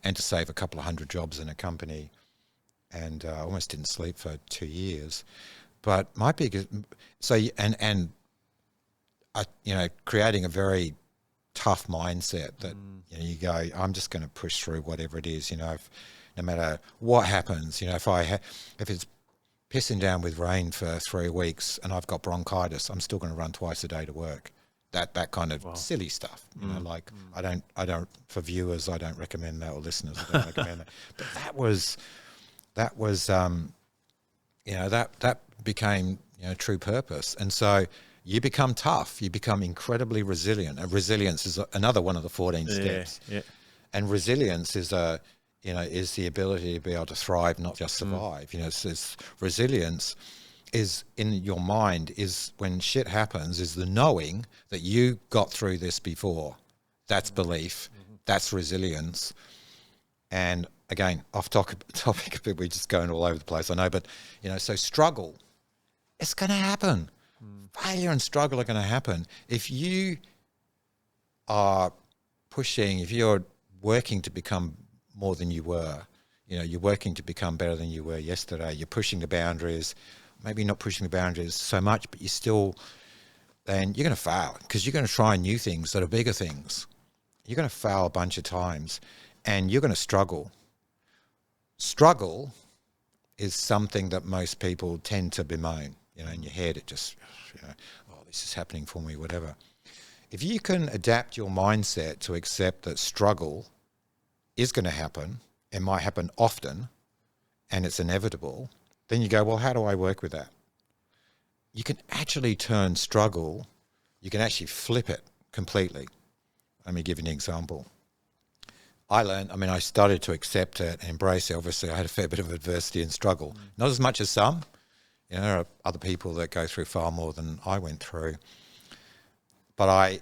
Speaker 1: and to save a couple of hundred jobs in a company. And I almost didn't sleep for 2 years. But my biggest, creating a very tough mindset that you go, I'm just going to push through whatever it is, no matter what happens. If it's pissing down with rain for 3 weeks and I've got bronchitis, I'm still going to run twice a day to work. That kind of silly stuff, I don't for viewers, I don't recommend that, or listeners, I don't recommend that. But that became true purpose. And so you become tough, you become incredibly resilient. And resilience is another one of the 14 steps. Yeah. And resilience is is the ability to be able to thrive, not just survive. Resilience is in your mind, is when shit happens, is the knowing that you got through this before. That's belief. That's resilience. And again, off topic, but we're just going all over the place, I know, but, so struggle, it's going to happen. Failure and struggle are going to happen. If you are if you're working to become more than you were, you're working to become better than you were yesterday, you're pushing the boundaries, maybe not pushing the boundaries so much, but then you're going to fail, because you're going to try new things that are bigger things. You're going to fail a bunch of times, and you're going to struggle. Struggle is something that most people tend to bemoan. In your head, it just, oh, this is happening for me, whatever. If you can adapt your mindset to accept that struggle is going to happen, it might happen often, and it's inevitable, then you go, well, how do I work with that? You can actually turn struggle, you can actually flip it completely. Let me give you an example. I started to accept it and embrace it. Obviously, I had a fair bit of adversity and struggle. Not as much as some. There are other people that go through far more than I went through. But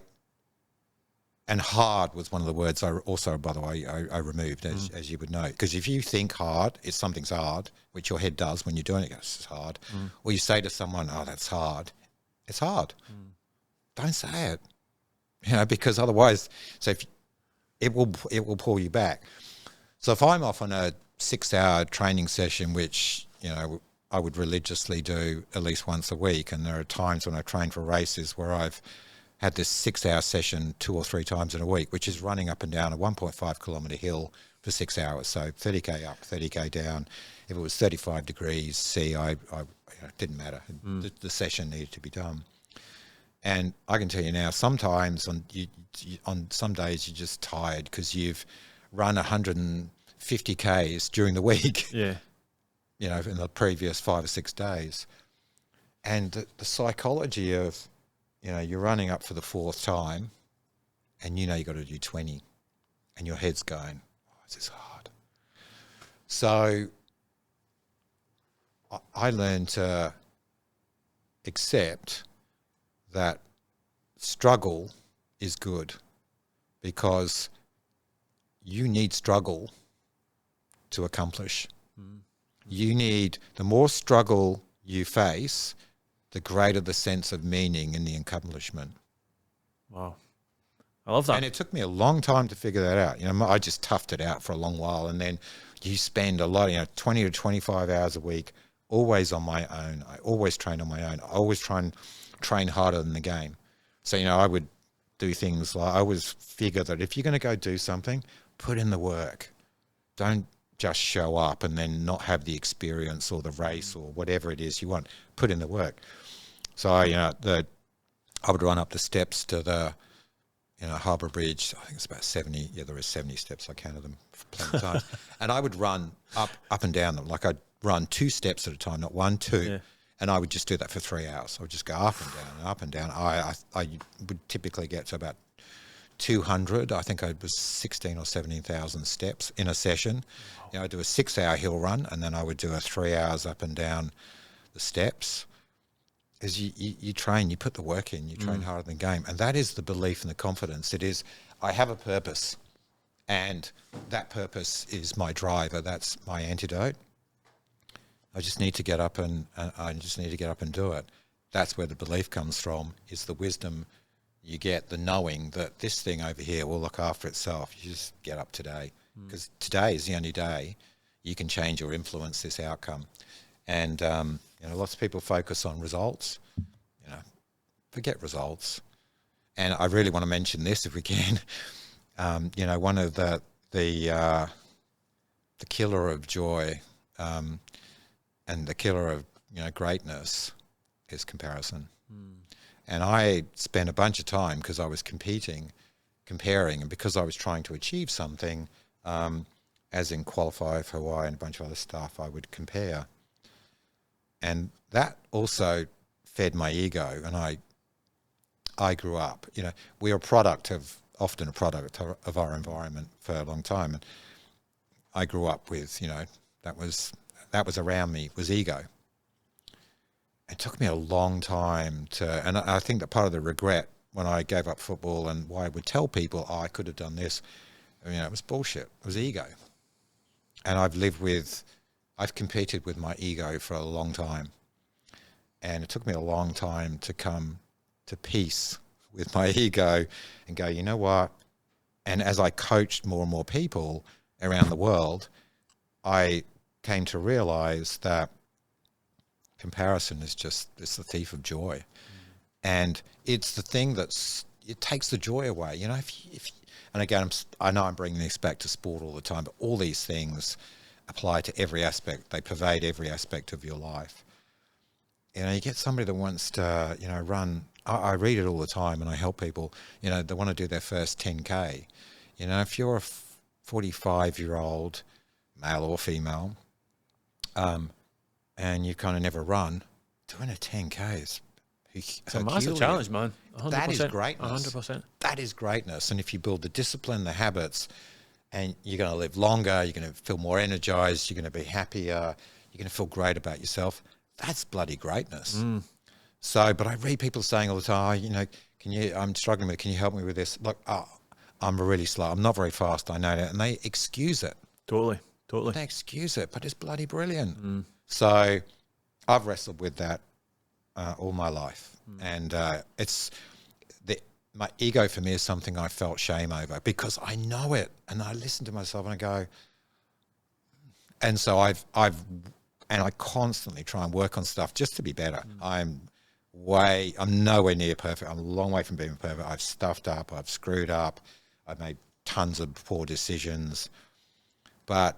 Speaker 1: and hard was one of the words I also, by the way, I removed, as you would know. Because if you think hard, if something's hard, which your head does when you're doing it, it's hard. Or you say to someone, oh, that's hard. It's hard. Don't say it. Because otherwise, it will pull you back. So if I'm off on a 6-hour training session, which, I would religiously do at least once a week, and there are times when I train for races where I've had this 6-hour session 2 or 3 times in a week, which is running up and down a 1.5 kilometre hill for 6 hours. So 30k up, 30k down. If it was 35 degrees C, it didn't matter. The session needed to be done. And I can tell you now, sometimes on some days you're just tired because you've run 150 Ks during the week. Yeah. In the previous 5 or 6 days. And the psychology of, you're running up for the 4th time and you got to do 20 and your head's going, oh, this is hard. So I learned to accept that struggle is good, because you need struggle to accomplish. The more struggle you face, the greater the sense of meaning in the accomplishment.
Speaker 2: Wow. I love that.
Speaker 1: And it took me a long time to figure that out. I just toughed it out for a long while, and then you spend a lot, 20 to 25 hours a week, always on my own. I always train on my own. I always try and train harder than the game. So, I would do things like, I always figure that if you're going to go do something, put in the work. Don't just show up and then not have the experience or the race or whatever it is you want. Put in the work. So, I would run up the steps to the, Harbour Bridge. I think it's about 70. Yeah, there is 70 steps. I counted them plenty of times. And I would run up and down them. Like I'd run 2 steps at a time, not 1, 2. Yeah. And I would just do that for 3 hours. I would just go up and down and up and down. I would typically get to about 200. I think it was 16 or 17,000 steps in a session. Wow. I'd do a 6-hour hill run, and then I would do a 3 hours up and down the steps. As you train, you put the work in, you train harder than the game. And that is the belief and the confidence. It is, I have a purpose, and that purpose is my driver. That's my antidote. I just need to get up and do it. That's where the belief comes from, is the wisdom you get, the knowing that this thing over here will look after itself. You just get up today, because today is the only day you can change or influence this outcome. And lots of people focus on results. Forget results. And I really want to mention this, if we can. One of the killer of joy and the killer of greatness is comparison. And I spent a bunch of time, because I was comparing, and because I was trying to achieve something, as in qualify for Hawaii and a bunch of other stuff, I would compare. And that also fed my ego. And I grew up, we are often a product of our environment for a long time. And I grew up with, that was around me, was ego. It took me a long time and I think that part of the regret when I gave up football and why I would tell people, oh, I could have done this, it was bullshit. It was ego. And I've competed with my ego for a long time. And it took me a long time to come to peace with my ego and go, you know what? And as I coached more and more people around the world, I came to realize that comparison is it's the thief of joy. And it's the thing it takes the joy away. You know, and again, I know I'm bringing this back to sport all the time, but all these things apply to every aspect. They pervade every aspect of your life. You know, you get somebody that wants to, you know, run. I read it all the time, and I help people. You know, they want to do their first 10K. You know, if you're a 45-year-old male or female, and you kind of never run, doing a 10K is
Speaker 2: it's a massive challenge, man. 100%,
Speaker 1: that is greatness.
Speaker 2: 100%.
Speaker 1: That is greatness. And if you build the discipline, the habits, and you're going to live longer, you're going to feel more energized, you're going to be happier, you're going to feel great about yourself. That's bloody greatness. So, but I read people saying all the time, you know, I'm struggling with it, can you help me with this? Look, I'm really slow. I'm not very fast. I know that. And they excuse it.
Speaker 2: Totally.
Speaker 1: They excuse it, but it's bloody brilliant. So I've wrestled with that all my life. And my ego for me is something I felt shame over because I know it. And I listen to myself and I go, and so I constantly try and work on stuff just to be better. I'm nowhere near perfect. I'm a long way from being perfect. I've stuffed up, I've screwed up, I've made tons of poor decisions, but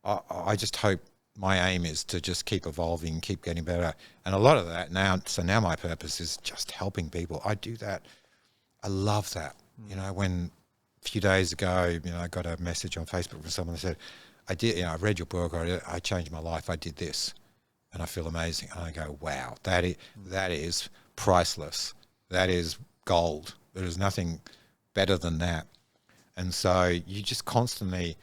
Speaker 1: I just hope my aim is to just keep evolving, keep getting better. And a lot of that now my purpose is just helping people. I do that. I love that. You know, when a few days ago, you know, I got a message on Facebook from someone that said, I read your book, I changed my life, I did this, and I feel amazing. And I go, wow, that is priceless. That is gold. There is nothing better than that. And so you just constantly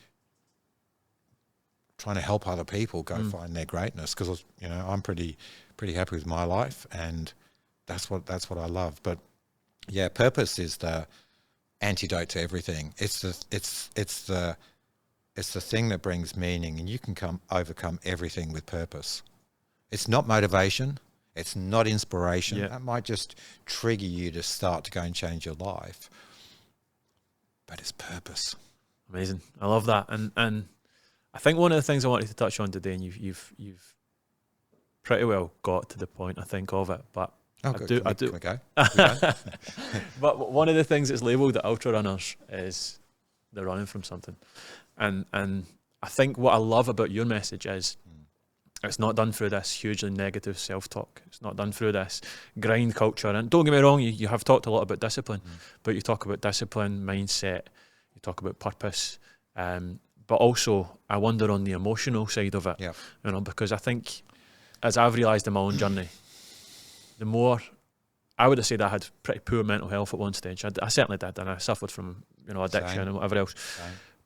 Speaker 1: trying to help other people go find their greatness, because, you know, I'm pretty happy with my life, and that's what I love. But yeah, purpose is the antidote to everything. It's the thing that brings meaning, and you can overcome everything with purpose. It's not motivation. It's not inspiration.
Speaker 2: Yeah.
Speaker 1: That might just trigger you to start to go and change your life. But it's purpose.
Speaker 2: Amazing. I love that. And I think one of the things I wanted to touch on today, and you've pretty well got to the point, I think, of it, but I do.
Speaker 1: Can we go?
Speaker 2: But one of the things that's labelled at ultra runners is they're running from something. And I think what I love about your message is it's not done through this hugely negative self-talk. It's not done through this grind culture. And don't get me wrong, you have talked a lot about discipline, but you talk about discipline, mindset, you talk about purpose, but also I wonder on the emotional side of it, you know, because I think as I've realised in my own journey, the more, I would have said I had pretty poor mental health at one stage. I certainly did, and I suffered from, you know, addiction and whatever else.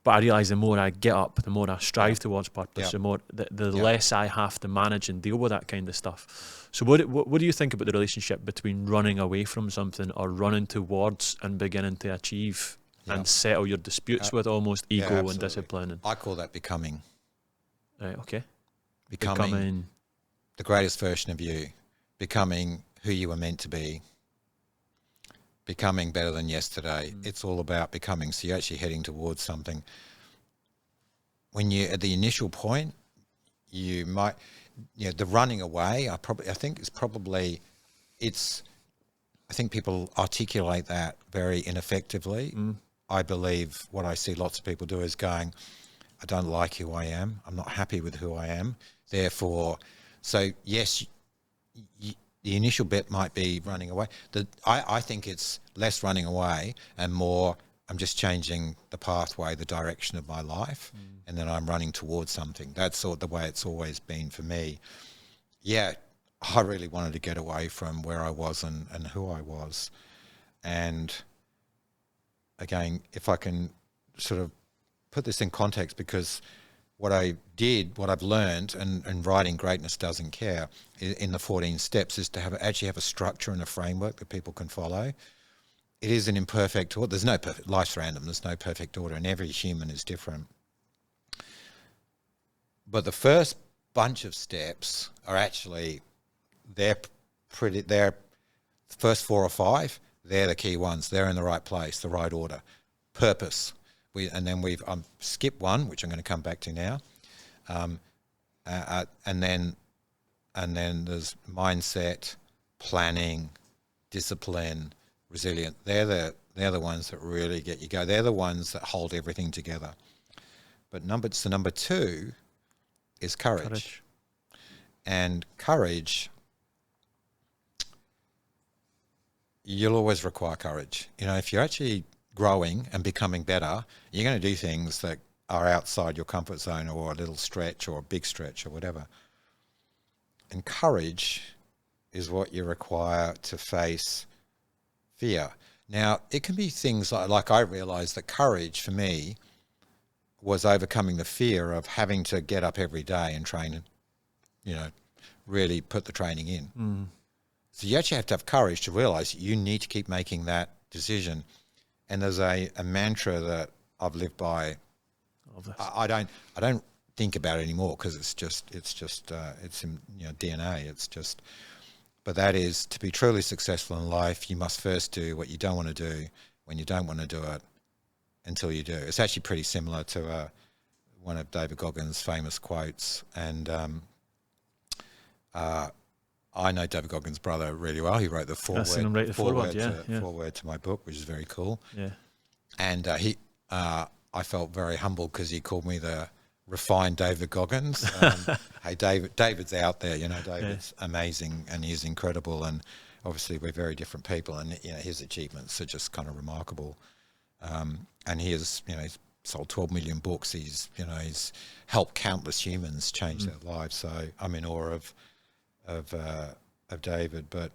Speaker 2: But I realise the more I get up, the more I strive towards purpose, the more the less I have to manage and deal with that kind of stuff. So what do you think about the relationship between running away from something or running towards and beginning to achieve and settle your disputes with almost ego and discipline?
Speaker 1: I call that becoming.
Speaker 2: Right, okay.
Speaker 1: Becoming the greatest version of you. Becoming who you were meant to be. Becoming better than yesterday. It's all about becoming. So you're actually heading towards something. When you're at the initial point, you might, you know, the running away, I think people articulate that very ineffectively. I believe what I see lots of people do is going, I don't like who I am. I'm not happy with who I am. Therefore, so yes, the initial bit might be running away. I think it's less running away and more I'm just changing the pathway, the direction of my life, and then I'm running towards something. That's the way it's always been for me. Yeah, I really wanted to get away from where I was and who I was. And again, if I can sort of put this in context, because what I've learned, and Writing Greatness Doesn't Care, in the 14 steps, is to actually have a structure and a framework that people can follow. It is an imperfect order. There's no perfect, life's random. There's no perfect order, and every human is different. But the first bunch of steps are actually, they're the first 4 or 5, they're the key ones. They're in the right place, the right order. Purpose. And then we've skipped one, which I'm going to come back to now. And then there's mindset, planning, discipline, resilient. They're the ones that really get you go. They're the ones that hold everything together. But number 2 is courage. And courage, you'll always require courage. You know, if you're actually growing and becoming better, you're going to do things that are outside your comfort zone, or a little stretch or a big stretch or whatever. And courage is what you require to face fear. Now, it can be things like I realized that courage for me was overcoming the fear of having to get up every day and train and, you know, really put the training in. So you actually have to have courage to realize you need to keep making that decision. And there's a mantra that I've lived by. I don't think about it anymore, because it's in, you know, DNA. It's just, but that is, to be truly successful in life, you must first do what you don't want to do when you don't want to do it until you do. It's actually pretty similar to one of David Goggins' famous quotes. And I know David Goggins' brother really well. He wrote the foreword to my book, which is very cool. Yeah. And I felt very humbled because he called me the refined David Goggins. Hey, David's out there, you know. David's amazing and he's incredible, and obviously we're very different people, and, you know, his achievements are just kind of remarkable. And he has, you know, he's sold 12 million books. He's helped countless humans change their lives. So I'm in awe of David. But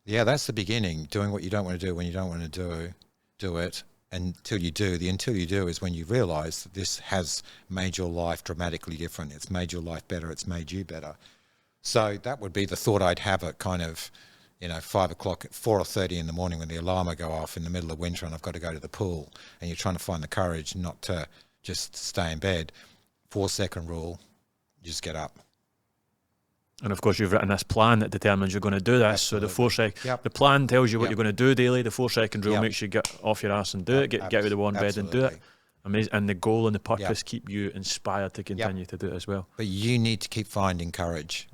Speaker 1: yeah, that's the beginning. Doing what you don't want to do when you don't want to do it until you do. The until you do is when you realize that this has made your life dramatically different. It's made your life better. It's made you better. So that would be the thought I'd have at kind of, you know, 5 o'clock, 4:30 in the morning when the alarm will go off in the middle of winter and I've got to go to the pool, and you're trying to find the courage not to just stay in bed. 4-second rule, you just get up.
Speaker 2: And of course, you've written this plan that determines you're going to do this.
Speaker 1: Absolutely.
Speaker 2: So the plan tells you what you're going to do daily. The 4-second rule
Speaker 1: Yep.
Speaker 2: makes you get off your ass and do it. Get out of the warm bed and do it. Amazing. And the goal and the purpose keep you inspired to continue to do it as well.
Speaker 1: But you need to keep finding courage.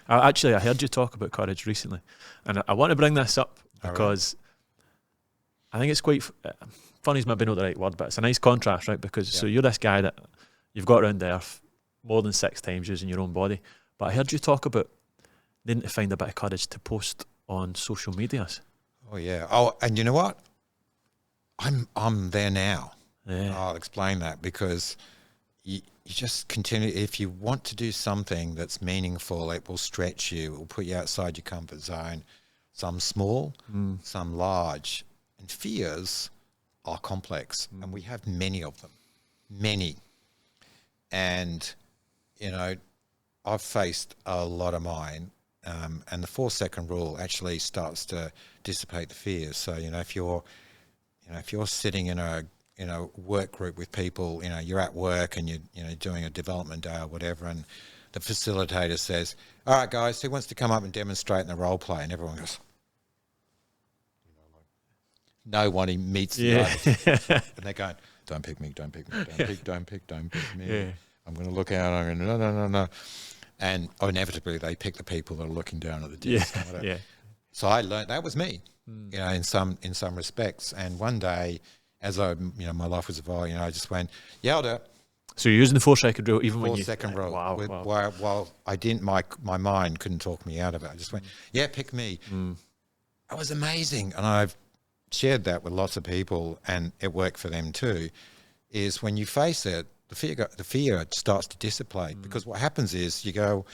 Speaker 2: I heard you talk about courage recently, and I want to bring this up because I think it's quite funny is maybe not the right word, but it's a nice contrast, right? Because so you're this guy that you've got around the earth more than 6 times using your own body, but I heard you talk about needing to find a bit of courage to post on social medias.
Speaker 1: Oh yeah. Oh, and you know what? I'm there now.
Speaker 2: Yeah.
Speaker 1: I'll explain that, because you just continue. If you want to do something that's meaningful, it will stretch you. It will put you outside your comfort zone. Some small, some large. And fears are complex, and we have many of them. Many. And, you know, I've faced a lot of mine, and the 4-second rule actually starts to dissipate the fears. So, you know, if you're sitting in a work group with people, you know, you're at work and you're doing a development day or whatever, and the facilitator says, "All right, guys, who wants to come up and demonstrate in the role play?" And everyone goes, you know, like, no one meets the others. And they're going, "Don't pick me, don't pick me, don't pick me. Yeah. I'm going to look out. I'm going to no." And inevitably they pick the people that are looking down at the desk. So I learned that was me, you know, in some respects. And one day, as my life was evolving, I just went, "Yeah, I'll do it."
Speaker 2: So you're using the 4-second rule even when you...
Speaker 1: 4-second rule.
Speaker 2: Wow.
Speaker 1: While I didn't, my mind couldn't talk me out of it. I just went, "Yeah, pick me." It was amazing. And I've shared that with lots of people, and it worked for them too, is when you face it, the fear starts to dissipate, because what happens is you go,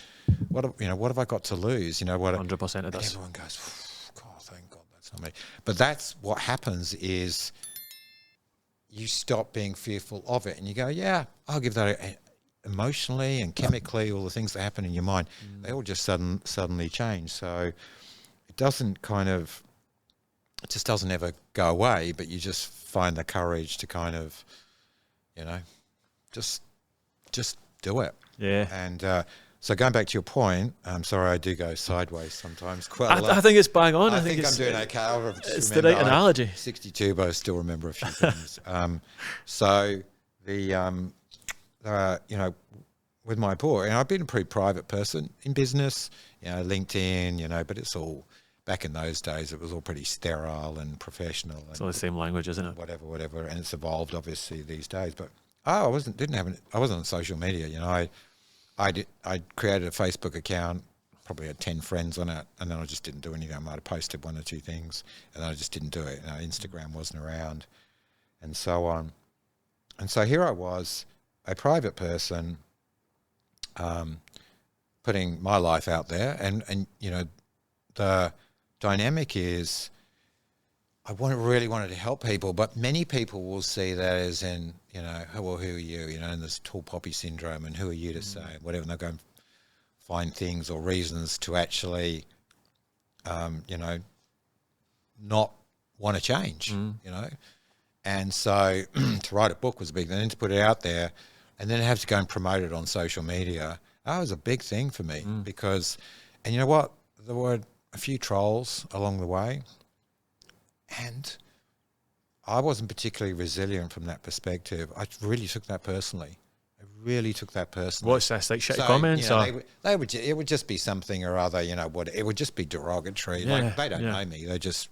Speaker 1: what have I got to lose?
Speaker 2: 100% it does.
Speaker 1: Everyone goes, "God, thank God that's not me." But that's what happens is you stop being fearful of it, and you go, "Yeah, I'll give that emotionally and chemically, all the things that happen in your mind, they all just suddenly change." So it doesn't it just doesn't ever go away, but you just find the courage to kind of, just do it.
Speaker 2: Yeah.
Speaker 1: And so going back to your point, I'm sorry I do go sideways sometimes quite a lot.
Speaker 2: I think it's bang on.
Speaker 1: I think I'm
Speaker 2: it's,
Speaker 1: doing okay.
Speaker 2: It's the right analogy.
Speaker 1: 62, but I still remember a few things. So the with my boy, and I've been a pretty private person in business, LinkedIn, but it's all, back in those days, it was all pretty sterile and professional.
Speaker 2: It's all the same language, isn't it?
Speaker 1: Whatever, and it's evolved obviously these days. But I wasn't on social media. I created a Facebook account, probably had 10 friends on it, and then I just didn't do anything. I might have posted one or two things, and then I just didn't do it. Instagram wasn't around, and so on. And so here I was, a private person, putting my life out there, and the dynamic is, really wanted to help people, but many people will see that as in, well, who are you? And this tall poppy syndrome, and who are you to say whatever. And they'll go and find things or reasons to actually, not want to change, And so to write a book was big. Then to put it out there, and then have to go and promote it on social media, that was a big thing for me because, and you know what? There were a few trolls along the way, and I wasn't particularly resilient from that perspective. I really took that personally.
Speaker 2: What's this, like shitty comments?
Speaker 1: It would just be something or other, it would just be derogatory. Like they don't know me. They just,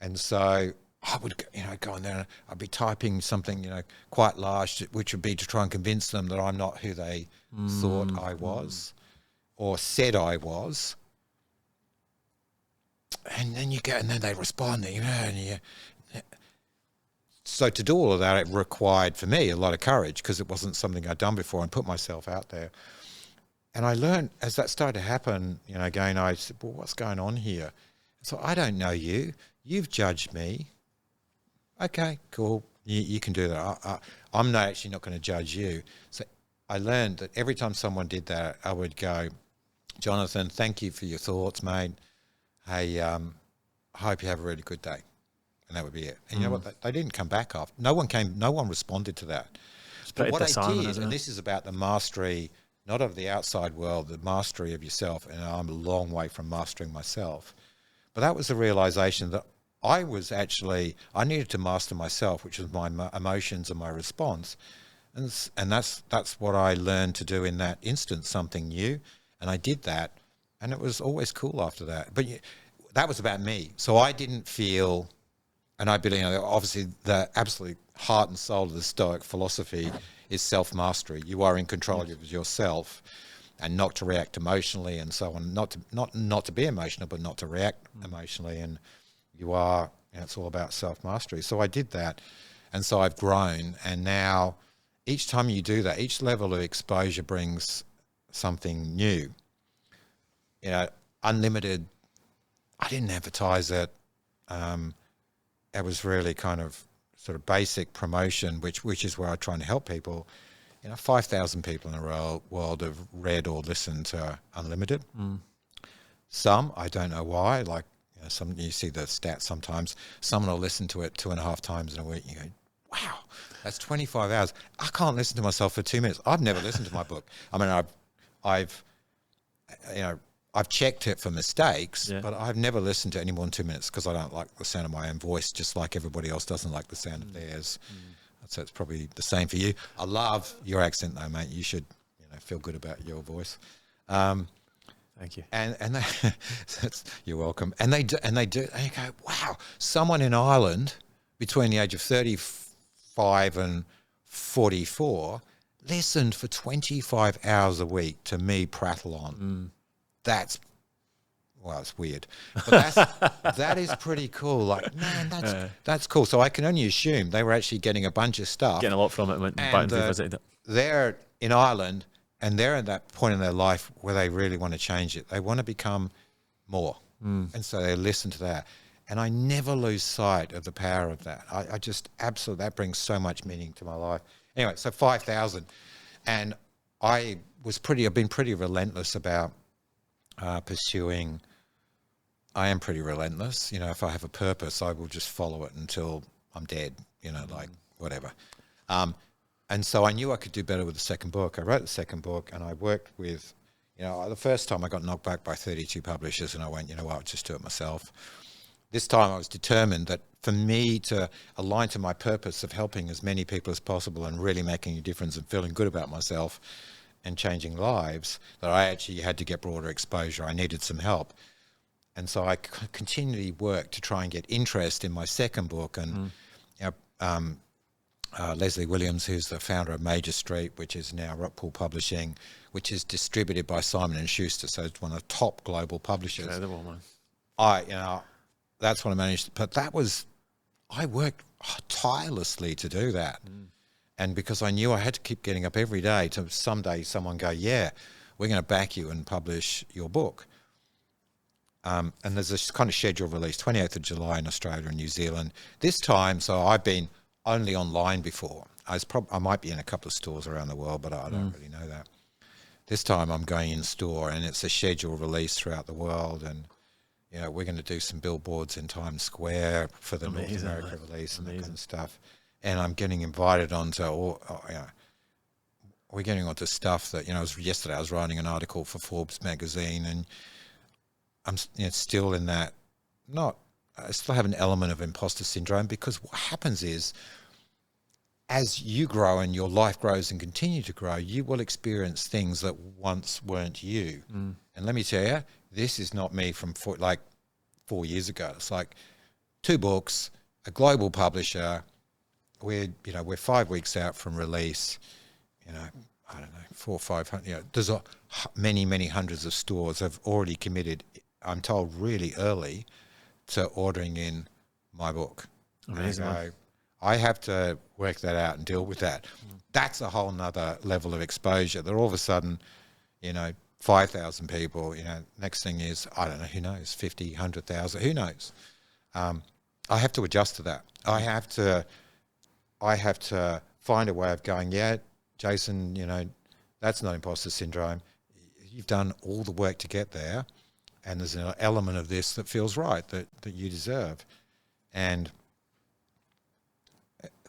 Speaker 1: and so I would, go in there and I'd be typing something, quite large, which would be to try and convince them that I'm not who they thought I was or said I was. And then you go, and then they respond, so to do all of that, it required for me a lot of courage because it wasn't something I'd done before, and put myself out there. And I learned as that started to happen, again, I said, well, what's going on here? So I don't know you. You've judged me. Okay, cool. You can do that. I'm actually not going to judge you. So I learned that every time someone did that, I would go, Jonathan, thank you for your thoughts, mate. Hey, I hope you have a really good day. And that would be it. And you know what? They didn't come back after. No one responded to that. But what I did, and this is about the mastery, not of the outside world, the mastery of yourself. And I'm a long way from mastering myself. But that was the realization that I needed to master myself, which was my emotions and my response. And that's what I learned to do in that instance, something new. And I did that. And it was always cool after that. But that was about me. So I didn't feel, and I believe, obviously the absolute heart and soul of the Stoic philosophy is self-mastery. You are in control of yourself, and not to react emotionally and so on. Not to be emotional, but not to react emotionally. And you are, it's all about self-mastery. So I did that. And so I've grown. And now each time you do that, each level of exposure brings something new. Unlimited, I didn't advertise it. It was really kind of sort of basic promotion, which is where I'm trying to help people. 5,000 people in the world have read or listened to Unlimited. Some, I don't know why, like some, you see the stats sometimes, someone will listen to it 2.5 times in a week. You go, wow, that's 25 hours. I can't listen to myself for 2 minutes. I've never listened to my book. I mean, I've checked it for mistakes, but I've never listened to any more than 2 minutes because I don't like the sound of my own voice, just like everybody else doesn't like the sound of theirs. So it's probably the same for you. I love your accent though, mate. You should, feel good about your voice.
Speaker 2: Thank you.
Speaker 1: And they, you're welcome. And they do, and you go, wow, someone in Ireland between the age of 35 and 44 listened for 25 hours a week to me prattle on. That's, well, it's weird, but that is pretty cool. Like, man, that's cool. So I can only assume they were actually getting a bunch of stuff.
Speaker 2: Getting a lot from it and went back and revisited it.
Speaker 1: They're in Ireland and they're at that point in their life where they really want to change it. They want to become more. And so they listen to that. And I never lose sight of the power of that. I just absolutely, that brings so much meaning to my life. Anyway, so 5,000. And I've been pretty relentless about pursuing. I am pretty relentless. If I have a purpose, I will just follow it until I'm dead, like whatever. And so I knew I could do better with the second book. I wrote the second book, and I worked with, the first time I got knocked back by 32 publishers, and I went, you know what, I'll just do it myself. This time I was determined that for me to align to my purpose of helping as many people as possible and really making a difference and feeling good about myself and changing lives, that I actually had to get broader exposure. I needed some help. And so I continually worked to try and get interest in my second book. And Leslie Williams, who's the founder of Major Street, which is now Rockpool Publishing, which is distributed by Simon & Schuster, so it's one of the top global publishers.
Speaker 2: Incredible, man.
Speaker 1: That's what I managed. But I worked tirelessly to do that. And because I knew I had to keep getting up every day to someday someone go, yeah, we're going to back you and publish your book. And there's this kind of scheduled release, 28th of July in Australia and New Zealand. This time, so I've been only online before. I might be in a couple of stores around the world, but I don't really know that. This time I'm going in store, and it's a scheduled release throughout the world. And, we're going to do some billboards in Times Square for the North America release and that kind of stuff. And I'm getting invited onto we're getting onto stuff that, yesterday I was writing an article for Forbes magazine, and I'm still in that, I still have an element of imposter syndrome, because what happens is, as you grow and your life grows and continue to grow, you will experience things that once weren't you. And let me tell you, this is not me from 4 years ago. It's like 2 books, a global publisher. We're 5 weeks out from release. I don't know, 400 or 500. There's many hundreds of stores have already committed, I'm told, really early to ordering in my book.
Speaker 2: Amazing.
Speaker 1: I have to work that out and deal with that. That's a whole nother level of exposure. That all of a sudden, 5,000 people, next thing is, I don't know, who knows, 50, 100,000, who knows? I have to adjust to that. I have to find a way of going, yeah, Jason, that's not imposter syndrome. You've done all the work to get there, and there's an element of this that feels right, that you deserve. And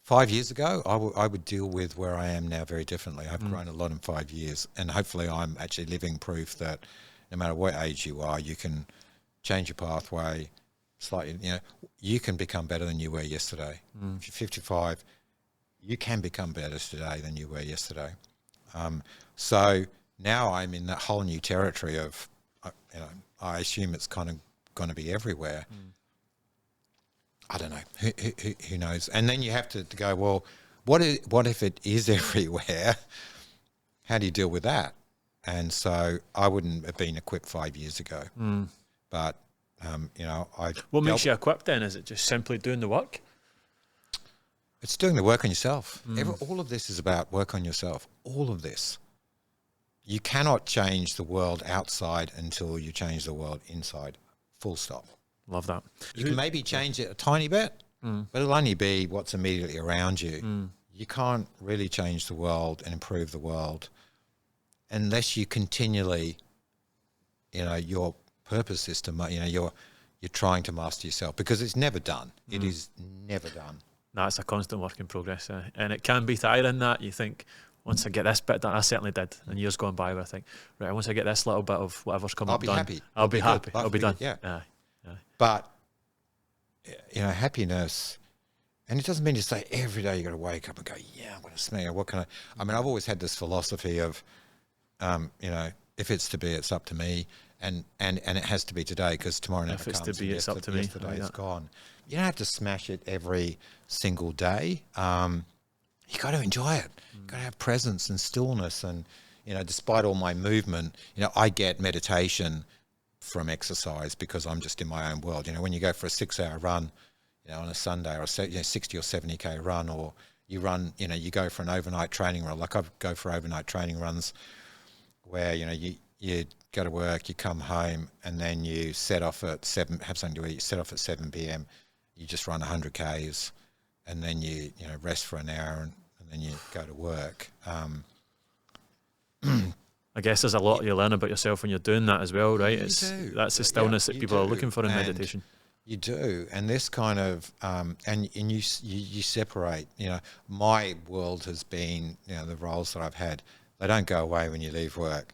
Speaker 1: 5 years ago, I would deal with where I am now very differently. I've grown a lot in 5 years, and hopefully I'm actually living proof that no matter what age you are, you can change your pathway slightly. You can become better than you were yesterday. If you're 55, you can become better today than you were yesterday. So now I'm in that whole new territory of, I assume it's kind of going to be everywhere. I don't know. Who knows? And then you have to go, well, what if it is everywhere? How do you deal with that? And so I wouldn't have been equipped 5 years ago. But,
Speaker 2: What makes you equipped then? Is it just simply doing the work?
Speaker 1: It's doing the work on yourself. All of this is about work on yourself. All of this. You cannot change the world outside until you change the world inside. Full stop.
Speaker 2: Love that.
Speaker 1: You can maybe change it a tiny bit, but it'll only be what's immediately around you. You can't really change the world and improve the world unless you continually, your purpose is to, you're trying to master yourself, because it's never done. It is never done.
Speaker 2: No, it's a constant work in progress, and it can be tiring. That you think, once I get this bit done, I certainly did, and years gone by where I think, right, once I get this little bit of whatever's come up done, I'll be happy. I'll be done.
Speaker 1: Yeah. But happiness, and it doesn't mean to say every day you got to wake up and go, yeah, I'm going to smell. What can I mean, I've always had this philosophy of, if it's to be, it's up to me, and it has to be today, because tomorrow never comes.
Speaker 2: If it's to be, it's up to me.
Speaker 1: Yesterday is gone. You don't have to smash it every single day. You got to enjoy it. You got to have presence and stillness, and despite all my movement, I get meditation from exercise because I'm just in my own world. When you go for a 6-hour run, on a Sunday, or 60 or 70k run, or you run, you go for an overnight training run. Like I go for overnight training runs where, you go to work, you come home, and then you set off at 7, have something to eat, you set off at 7 p.m, you just run 100 Ks, and then you rest for an hour, and then you go to work.
Speaker 2: I guess there's a lot you learn about yourself when you're doing that as well, right?
Speaker 1: You do.
Speaker 2: That's the stillness that people are looking for in meditation.
Speaker 1: You do, and this kind of and you separate. You know, my world has been, you know, the roles that I've had. They don't go away when you leave work.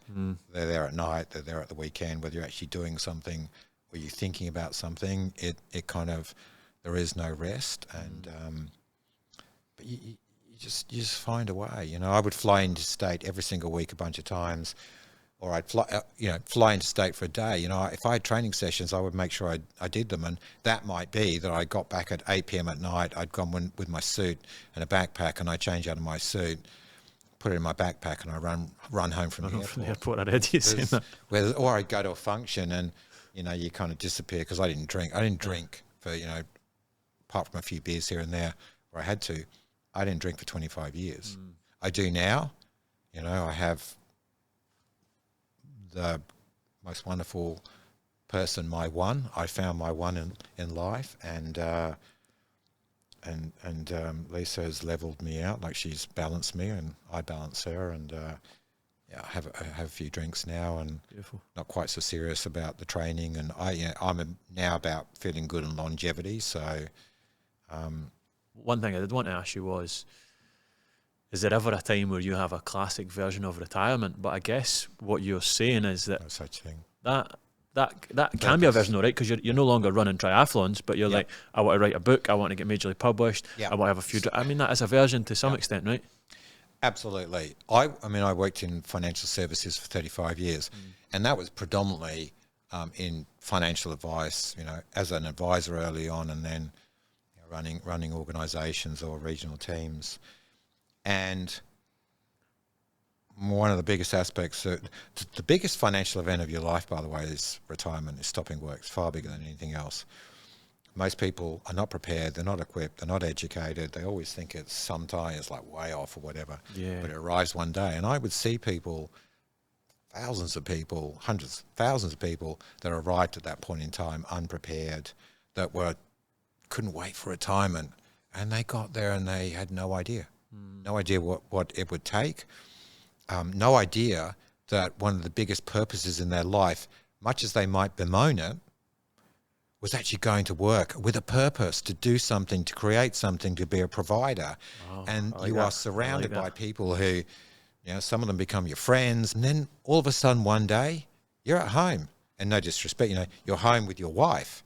Speaker 1: They're there at night. They're there at the weekend. Whether you're actually doing something or you're thinking about something, it kind of, there is no rest. And but you just find a way. You know, I would fly into state every single week a bunch of times. Or I'd fly into state for a day. You know, if I had training sessions, I would make sure I did them. And that might be that I got back at 8 p.m. at night. I'd gone with my suit and a backpack, and I change out of my suit, put it in my backpack, and I run home from the airport.
Speaker 2: From the airport, I read you saying that.
Speaker 1: Or I'd go to a function, and you know, you kind of disappear because I didn't drink. I didn't drink for, you know, apart from a few beers here and there where I had to. I didn't drink for 25 years. I do now. You know, I have the most wonderful person, my one. I found my one in life, and Lisa has leveled me out. Like, she's balanced me, and I balance her. And I have a few drinks now, and
Speaker 2: Beautiful.
Speaker 1: Not quite so serious about the training. And I'm now about feeling good and longevity. So,
Speaker 2: one thing I did want to ask you was, is there ever a time where you have a classic version of retirement? But I guess what you're saying is that
Speaker 1: no such thing.
Speaker 2: That can be a version, though, right? Because you're no longer running triathlons, but you're like, I want to write a book, I want to get majorly published, I want to have a few. I mean, that is a version to some extent, right?
Speaker 1: Absolutely. I mean, I worked in financial services for 35 years, and that was predominantly in financial advice. You know, as an advisor early on, and then running organisations or regional teams. And one of the biggest aspects, the biggest financial event of your life, by the way, is retirement, is stopping work. It's far bigger than anything else. Most people are not prepared, they're not equipped, they're not educated. They always think it's sometime, it's like way off or whatever.
Speaker 2: Yeah.
Speaker 1: But it arrives one day. And I would see people, thousands of people, hundreds, thousands of people that arrived at that point in time unprepared, that couldn't wait for retirement. And they got there and they had no idea. No idea what it would take. No idea that one of the biggest purposes in their life, much as they might bemoan it, was actually going to work with a purpose, to do something, to create something, to be a provider.
Speaker 2: Oh,
Speaker 1: And
Speaker 2: like
Speaker 1: you
Speaker 2: that.
Speaker 1: are surrounded
Speaker 2: I like
Speaker 1: by
Speaker 2: that.
Speaker 1: people who, you know, some of them become your friends. And then all of a sudden one day you're at home, and no disrespect, you know, you're home with your wife.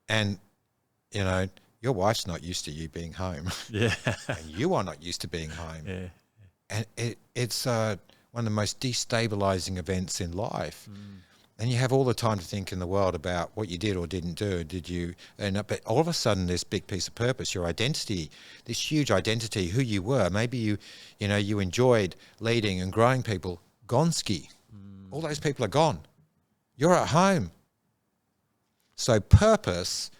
Speaker 1: And, you know, your wife's not used to you being home.
Speaker 2: Yeah.
Speaker 1: And you are not used to being home.
Speaker 2: Yeah.
Speaker 1: And it's one of the most destabilizing events in life. And you have all the time to think in the world about what you did or didn't do. Did you end up, but all of a sudden this big piece of purpose, your identity, this huge identity, who you were, maybe you enjoyed leading and growing people, Gonski. All those people are gone. You're at home. So purpose,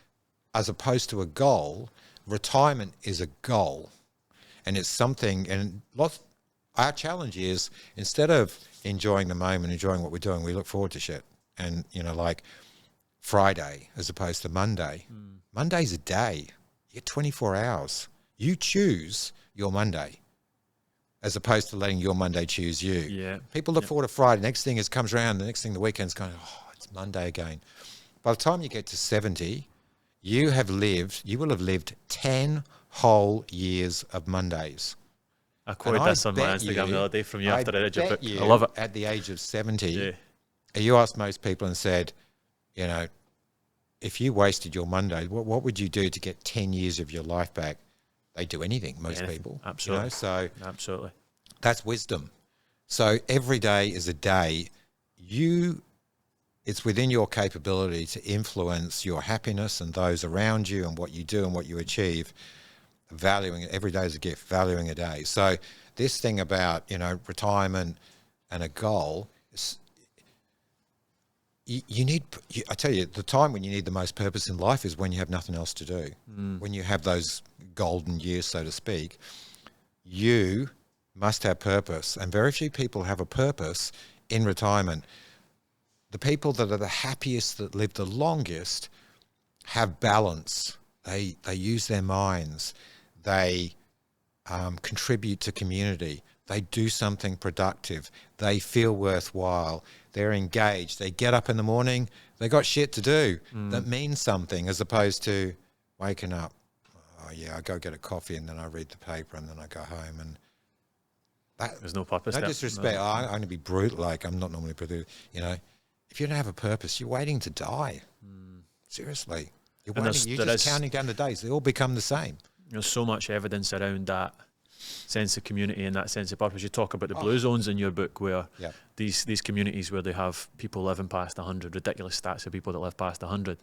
Speaker 1: as opposed to a goal, retirement is a goal. And it's something, and our challenge is, instead of enjoying the moment, enjoying what we're doing, we look forward to shit. And, you know, like Friday as opposed to Monday. Monday's a day. You get 24 hours. You choose your Monday as opposed to letting your Monday choose you.
Speaker 2: Yeah.
Speaker 1: People look forward to Friday. Next thing comes around, the next thing the weekend's going, oh, it's Monday again. By the time you get to 70, you will have lived 10 whole years of Mondays.
Speaker 2: I quoted this on my Instagram the other day from you after I read your book. I love it.
Speaker 1: At the age of 70, you asked most people and said, you know, if you wasted your Monday, what would you do to get 10 years of your life back? They do anything, most people.
Speaker 2: Absolutely.
Speaker 1: You know? So
Speaker 2: absolutely.
Speaker 1: That's wisdom. So every day is a day. It's within your capability to influence your happiness and those around you and what you do and what you achieve. Valuing it, every day is a gift, valuing a day. So this thing about, you know, retirement and a goal, I tell you, the time when you need the most purpose in life is when you have nothing else to do. When you have those golden years, so to speak, you must have purpose. And very few people have a purpose in retirement. The people that are the happiest, that live the longest, have balance. They use their minds. They contribute to community. They do something productive. They feel worthwhile. They're engaged. They get up in the morning. They got shit to do that means something, as opposed to waking up. Oh yeah, I go get a coffee and then I read the paper and then I go home, and
Speaker 2: there's no purpose.
Speaker 1: No disrespect. I'm going to be brutal. Like, I'm not normally brutal. You know, if you don't have a purpose, you're waiting to die. Seriously, you're just counting down the days. They all become the same.
Speaker 2: There's so much evidence around that sense of community and that sense of purpose. You talk about the blue zones in your book, where these communities where they have people living past 100, ridiculous stats of people that live past 100,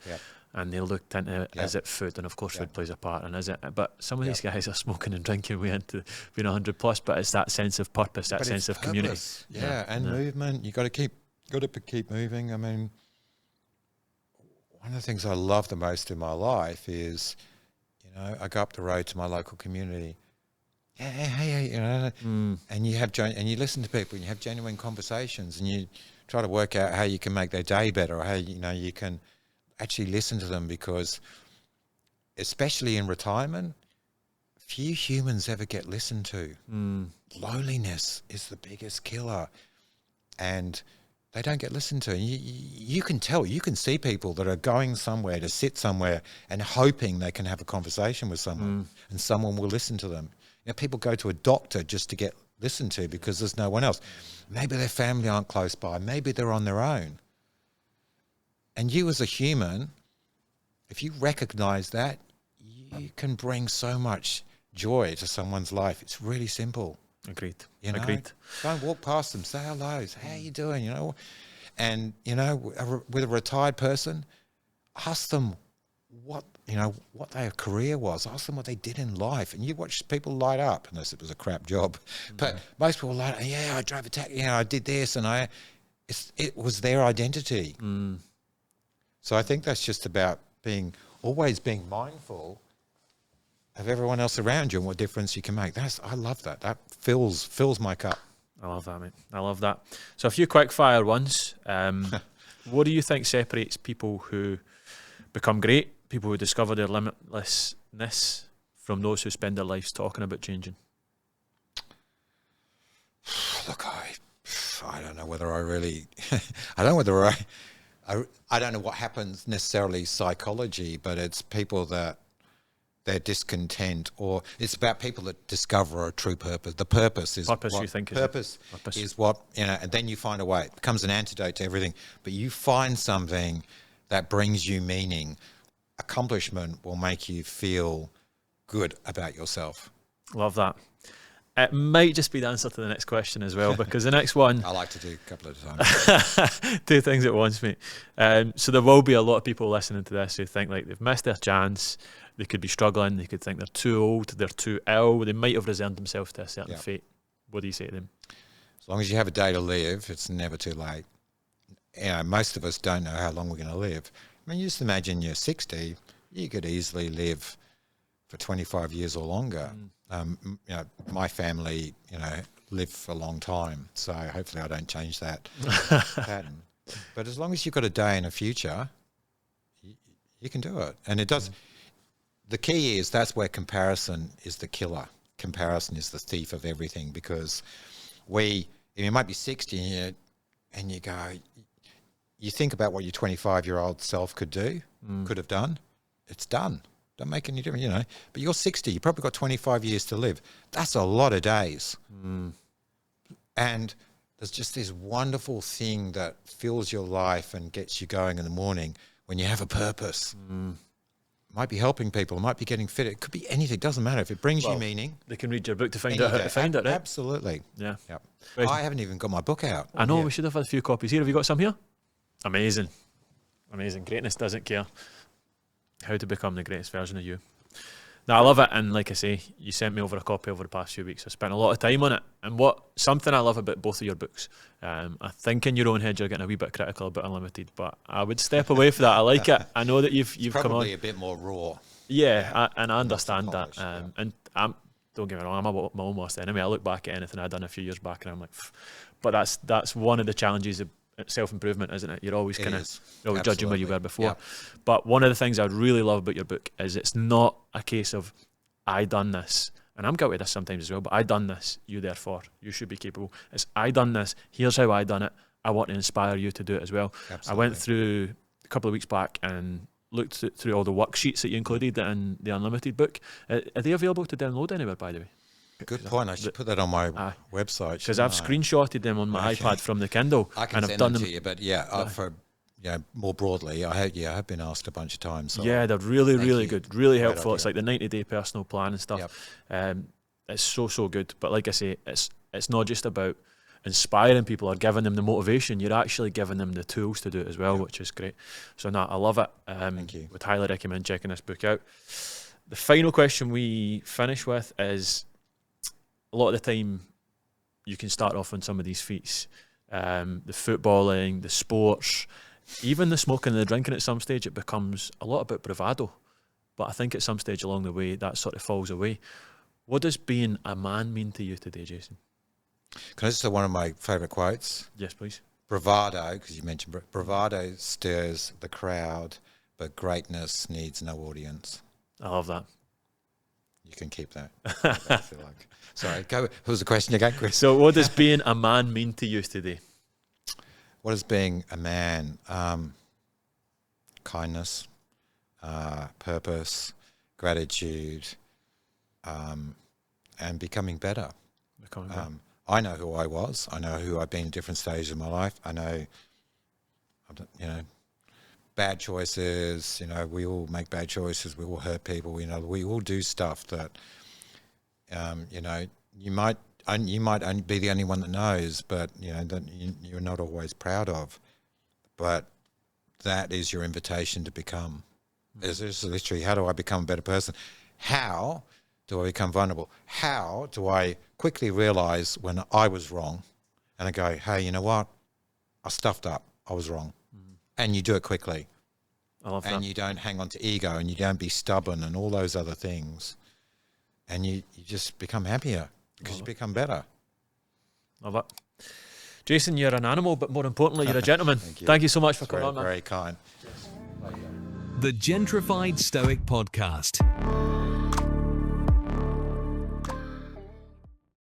Speaker 2: and they looked into is it food, and of course food plays a part, and is it, but some of these guys are smoking and drinking way into being 100 plus, but it's that sense of purpose, that sense of community.
Speaker 1: And movement. You got to keep moving. I mean, one of the things I love the most in my life is, you know, I go up the road to my local community. Hey, you know, and you listen to people and you have genuine conversations and you try to work out how you can make their day better, or how, you know, you can actually listen to them, because especially in retirement, few humans ever get listened to. Loneliness is the biggest killer, and they don't get listened to. You can tell, you can see people that are going somewhere to sit somewhere and hoping they can have a conversation with someone and someone will listen to them. You know, people go to a doctor just to get listened to because there's no one else. Maybe their family aren't close by. Maybe they're on their own. And you as a human, if you recognize that, you can bring so much joy to someone's life. It's really simple.
Speaker 2: Agreed.
Speaker 1: You know?
Speaker 2: Agreed.
Speaker 1: Don't walk past them, say hello, say, how you doing, you know? And, you know, with a retired person, ask them what their career was. Ask them what they did in life. And you watch people light up, unless it was a crap job. But most people light up, I drove a taxi, I did this, and it was their identity. So I think that's just about always being mindful of everyone else around you and what difference you can make. I love that. That fills my cup.
Speaker 2: I love that, mate. I love that. So a few quick fire ones. What do you think separates people who become great, people who discover their limitlessness, from those who spend their lives talking about changing?
Speaker 1: Look, I don't know whether I really, I don't know what happens necessarily psychology, but it's people that they're discontent, or it's about people that discover a true purpose. The purpose is
Speaker 2: purpose.
Speaker 1: What,
Speaker 2: you think
Speaker 1: purpose is what, you know, and then you find a way. It becomes an antidote to everything. But you find something that brings you meaning. Accomplishment will make you feel good about yourself.
Speaker 2: Love that. It might just be the answer to the next question as well, because the next one...
Speaker 1: I like to do a couple of times.
Speaker 2: Two things at once, mate. So there will be a lot of people listening to this who think like they've missed their chance, they could be struggling, they could think they're too old, they're too ill, they might have resigned themselves to a certain fate. What do you say to them?
Speaker 1: As long as you have a day to live, it's never too late. You know, most of us don't know how long we're going to live. I mean, you just imagine you're 60, you could easily live for 25 years or longer. You know, my family, you know, live for a long time, so hopefully I don't change that pattern. But as long as you've got a day in the future, you can do it. And it does. The key is that's where comparison is the killer. Comparison is the thief of everything, because you might be 60 and you go, you think about what your 25-year-old self could do, could have done. It's done. Don't make any difference, you know. But you're 60. You probably got 25 years to live. That's a lot of days. And there's just this wonderful thing that fills your life and gets you going in the morning when you have a purpose. It might be helping people. It might be getting fit. It could be anything. It doesn't matter. If it brings you meaning.
Speaker 2: They can read your book to find out how to find it, right?
Speaker 1: Absolutely.
Speaker 2: Yeah.
Speaker 1: Yep. I haven't even got my book out.
Speaker 2: I know. We should have had a few copies here. Have you got some here? Amazing. Amazing. Greatness doesn't care. How to become the greatest version of you. Now, I love it, and like I say, you sent me over a copy over the past few weeks. I spent a lot of time on it, and something I love about both of your books, I think in your own head you're getting a wee bit critical about Unlimited, but I would step away from that. I like it. I know that you've come on.
Speaker 1: Probably a bit more raw.
Speaker 2: Yeah, and I understand that. And don't get me wrong, I'm my own worst enemy. I look back at anything I'd done a few years back, and I'm like, but that's one of the challenges of self-improvement, isn't it? You're always kind of judging where you were before. Yep. But one of the things I really love about your book is it's not a case of I done this, and I'm guilty of this sometimes as well, but I done this, you therefore, you should be capable. It's I done this, here's how I done it, I want to inspire you to do it as well. Absolutely. I went through a couple of weeks back and looked through all the worksheets that you included in the Unlimited book. Are they available to download anywhere, by the way?
Speaker 1: Good point. I should put that on my website.
Speaker 2: Because I've screenshotted them on my iPad from the Kindle.
Speaker 1: I can send them to you, but for more broadly, I have been asked a bunch of times. So
Speaker 2: they're really good, really helpful.
Speaker 1: idea.
Speaker 2: It's like the 90-day personal plan and stuff. It's so good. But like I say, it's not just about inspiring people or giving them the motivation. You're actually giving them the tools to do it as well, which is great. So I love it.
Speaker 1: Thank you.
Speaker 2: Would highly recommend checking this book out. The final question we finish with is, a lot of the time you can start off on some of these feats, the footballing, the sports, even the smoking and the drinking. At some stage it becomes a lot about bravado, but I think at some stage along the way that sort of falls away. What does being a man mean to you today, Jason?
Speaker 1: Can I just say one of my favourite quotes?
Speaker 2: Yes, please.
Speaker 1: Bravado, because you mentioned bravado stirs the crowd, but greatness needs no audience.
Speaker 2: I love that.
Speaker 1: You can keep that. I feel like. Sorry, go. What was the question again, Chris?
Speaker 2: So what does being a man mean to you today?
Speaker 1: What is being a man? Kindness, purpose, gratitude, and becoming better. I know who I was. I know who I've been at different stages of my life. I know, bad choices. We all make bad choices. We all hurt people. We all do stuff that, you might only be the only one that knows, but that you're not always proud of. But that is your invitation to become. It's literally, how do I become a better person? How do I become vulnerable? How do I quickly realize when I was wrong and I go, hey, you know what? I stuffed up. I was wrong. And you do it quickly.
Speaker 2: I love that.
Speaker 1: And you don't hang on to ego, and you don't be stubborn and all those other things. And you just become happier because you become better.
Speaker 2: Love it. Jason, you're an animal, but more importantly, you're a gentleman.
Speaker 1: Thank you.
Speaker 2: Thank you so much for coming on, man.
Speaker 1: Very kind.
Speaker 3: The Gentrified Stoic Podcast.